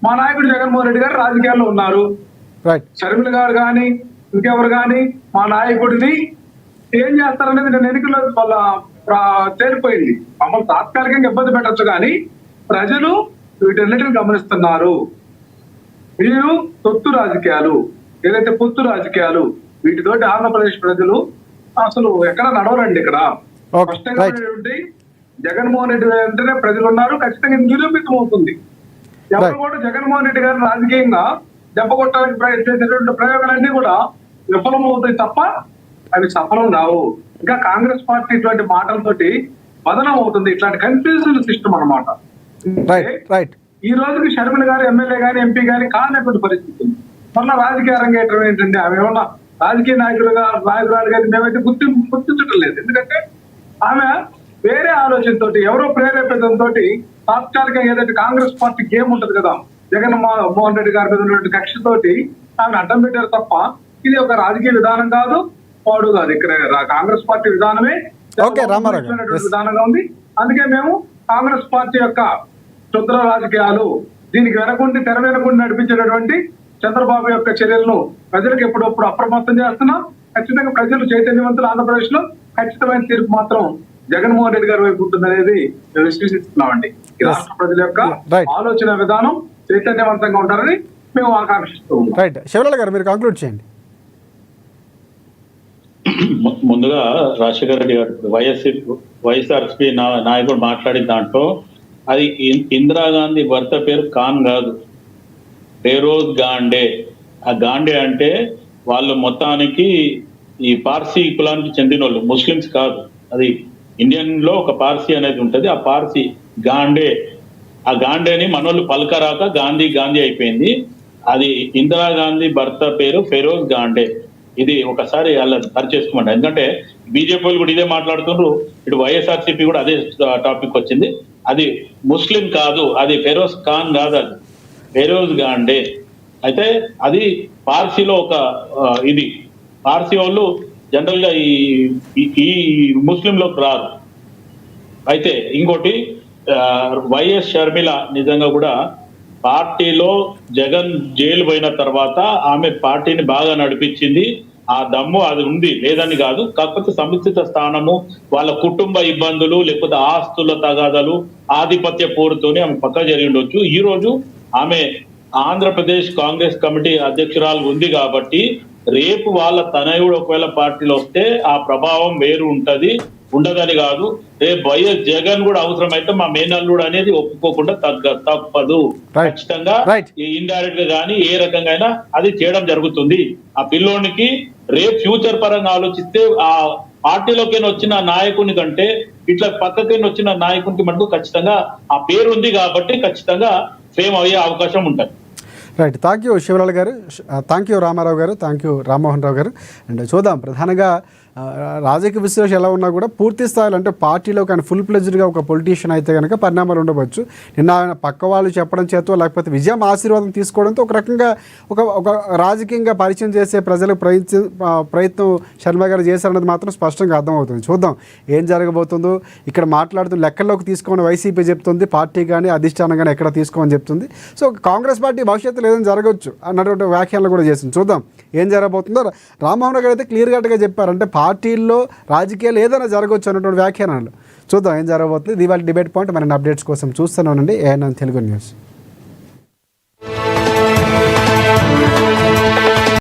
మా నాయకుడు జగన్మోహన్ రెడ్డి గారు రాజకీయాల్లో ఉన్నారు. షర్మిల గారు కానీ ఇంకెవరు కానీ మా నాయకుడిని ఏం చేస్తారనేది నేను ఎన్నికల్లో వాళ్ళ తేలిపోయింది. మమ్మల్ని తాత్కాలికంగా ఇబ్బంది పెట్టచ్చు కానీ ప్రజలు వీటన్నిటిని గమనిస్తున్నారు. మీరు తొత్తు రాజకీయాలు, ఏదైతే పొత్తు రాజకీయాలు, వీటితోటి ఆంధ్రప్రదేశ్ ప్రజలు అసలు ఎక్కడ నడవరండి. ఇక్కడ స్పష్టంగా జగన్మోహన్ రెడ్డి వెంటనే ప్రజలు ఉన్నారు, ఖచ్చితంగా నిరూపితం అవుతుంది. ఎవరు కూడా జగన్మోహన్ రెడ్డి గారు రాజకీయంగా దెబ్బకొట్టడానికి ప్రయత్నించేటువంటి ప్రయోగాలన్నీ కూడా విఫలం అవుతాయి తప్ప అవి సఫలం రావు. ఇంకా కాంగ్రెస్ పార్టీ ఇటువంటి మాటలతోటి బదనం అవుతుంది. ఇట్లాంటి కన్ఫ్యూజన్ సిస్టమ్ అన్నమాట. ఈ రోజుకి షర్మిల గారు ఎమ్మెల్యే గాని ఎంపీ గాని కానటువంటి పరిస్థితి. మళ్ళా రాజకీయ రంగేయటం ఏంటంటే ఆమె ఏమన్నా రాజకీయ నాయకురాలు గారి మేమైతే గుర్తించడం లేదు. ఎందుకంటే ఆమె వేరే ఆలోచనతో, ఎవరో ప్రేరేపితంతో తాత్కాలికంగా ఏదైతే కాంగ్రెస్ పార్టీ గేమ్ ఉంటది కదా, జగన్మోహన్ రెడ్డి గారి మీద ఉన్నటువంటి కక్షతోటి ఆమె అడ్డం పెట్టారు తప్ప ఇది ఒక రాజకీయ విధానం కాదు, వాడు కాదు. ఇక్కడ కాంగ్రెస్ పార్టీ విధానమే విధానంగా ఉంది. అందుకే మేము కాంగ్రెస్ పార్టీ యొక్క క్షుద్ర రాజకీయాలు, దీనికి వెనకుండి తెర వెనకుండి నడిపించేటటువంటి చంద్రబాబు యొక్క చర్యలను ప్రజలకు ఎప్పుడప్పుడు అప్రమత్తం చేస్తున్నాం. ఖచ్చితంగా ప్రజలు చైతన్యవంతులు ఆంధ్రప్రదేశ్ లో ఖచ్చితమైన తీర్పు మాత్రం జగన్మోహన్ రెడ్డి గారి వైపు ఉంటుందనేది మేము విశ్వసిస్తున్నామండి. ఈ రాష్ట్ర ప్రజల యొక్క ఆలోచన విధానం చైతన్యవంతంగా ఉంటారని మేము ఆకాంక్షిస్తూ ఉన్నాం. రైట్, శివలాల్ గారు మీరు కంక్లూడ్ చేయండి. ముందుగా రాజశేఖర రెడ్డి గారు వైఎస్ఆర్సీపీ నాయకుడు మాట్లాడిన దాంట్లో అది ఇందిరాగాంధీ భర్త పేరు ఖాన్ కాదు, ఫెరోజ్ గాండే. ఆ గాండే అంటే వాళ్ళు మొత్తానికి ఈ పార్సీ కులానికి చెందిన వాళ్ళు, ముస్లిమ్స్ కాదు. అది ఇండియన్ లో ఒక పార్సీ అనేది ఉంటది, ఆ పార్సీ గాండే. ఆ గాండేని మనోళ్ళు పలకరాక గాంధీ గాంధీ అయిపోయింది. అది ఇందిరాగాంధీ భర్త పేరు ఫెరోజ్ గాండే. ఇది ఒకసారి వాళ్ళని సరి చేసుకోమండి. ఎందుకంటే బీజేపీ వాళ్ళు కూడా ఇదే మాట్లాడుతున్నారు, ఇటు వైఎస్ఆర్సీపీ కూడా అదే టాపిక్ వచ్చింది. అది ముస్లిం కాదు, అది ఫెరోజ్ ఖాన్ కాదు, అది ఫెరోజ్ గాండే. అయితే అది పార్సీలో ఒక ఇది పార్సీ వాళ్ళు జనరల్ గా ఈ ముస్లింలోకి రారు. అయితే ఇంకోటి వైఎస్ షర్మిల నిజంగా కూడా పార్టీలో జగన్ జైలు పోయిన తర్వాత ఆమె పార్టీని బాగా నడిపించింది. ఆ దమ్ము అది ఉంది, లేదని కాదు. కాకపోతే సముచిత స్థానము, వాళ్ళ కుటుంబ ఇబ్బందులు, లేకపోతే ఆస్తుల తగాదాలు, ఆధిపత్య పోరుతోనే ఆమె పక్క జరిగి ఉండొచ్చు. ఈ రోజు ఆమె ఆంధ్రప్రదేశ్ కాంగ్రెస్ కమిటీ అధ్యక్షురాలు ఉంది కాబట్టి రేపు వాళ్ళ తనయుడు ఒకవేళ పార్టీలో వస్తే ఆ ప్రభావం వేరు ఉంటది, ఉండదని కాదు. రేపు వైఎస్ జగన్ కూడా అవసరమైతే మా మేనల్లుడు అనేది ఒప్పుకోకుండా తప్పదు. ఖచ్చితంగా ఇండైరెక్ట్ గా కానీ ఏ రకంగా అయినా అది చేయడం జరుగుతుంది. ఆ పిల్లోనికి రేపు ఫ్యూచర్ పరంగా ఆలోచిస్తే ఆ పార్టీలోకి వచ్చిన నాయకుని కంటే ఇట్లా పక్కకి వచ్చిన నాయకునికి మటుకు ఖచ్చితంగా ఆ పేరు ఉంది కాబట్టి ఖచ్చితంగా ఫేమ్ అయ్యే అవకాశం ఉంటుంది. రైట్, థ్యాంక్ యూ శివలాల్ గారు, థ్యాంక్ యూ రామారావు గారు, థ్యాంక్ యూ రామ్మోహన్ రావు గారు. అండ్ చూద్దాం ప్రధానంగా రాజకీయ విశ్లేషణ ఎలా ఉన్నా కూడా పూర్తి స్థాయిలో అంటే పార్టీలో కానీ ఫుల్ ప్లెజ్డ్గా ఒక పొలిటీషియన్ అయితే కనుక పరిణామాలు ఉండవచ్చు. నిన్న ఆయన పక్క వాళ్ళు చెప్పడం చేతో లేకపోతే విజయం ఆశీర్వాదం తీసుకోవడంతో ఒక రకంగా ఒక రాజకీయంగా పరిచయం చేసే ప్రజలకు ప్రయత్నం శర్మ గారు చేశారన్నది మాత్రం స్పష్టంగా అర్థమవుతుంది. చూద్దాం ఏం జరగబోతుందో. ఇక్కడ మాట్లాడుతున్న లెక్కల్లోకి తీసుకోమని వైసీపీ చెప్తుంది, పార్టీ కానీ అధిష్టానం కానీ ఎక్కడ తీసుకోమని చెప్తుంది. సో కాంగ్రెస్ పార్టీ భవిష్యత్తులో ఏదైనా జరగవచ్చు అన్నటువంటి వ్యాఖ్యలు కూడా చేసింది. చూద్దాం ఏం జరగబోతుందో. రామ్మోహన్ గారు అయితే క్లియర్ కట్గా చెప్పారంటే పార్టీల్లో రాజకీయాలు ఏదైనా జరగవచ్చు అన్నటువంటి వ్యాఖ్యానాలు. చూద్దాం ఏం జరగబోతుంది. ఇవాళ డిబేట్ పాయింట్. మరిన్ని అప్డేట్స్ కోసం చూస్తూనే ఉండండి ANN తెలుగు న్యూస్.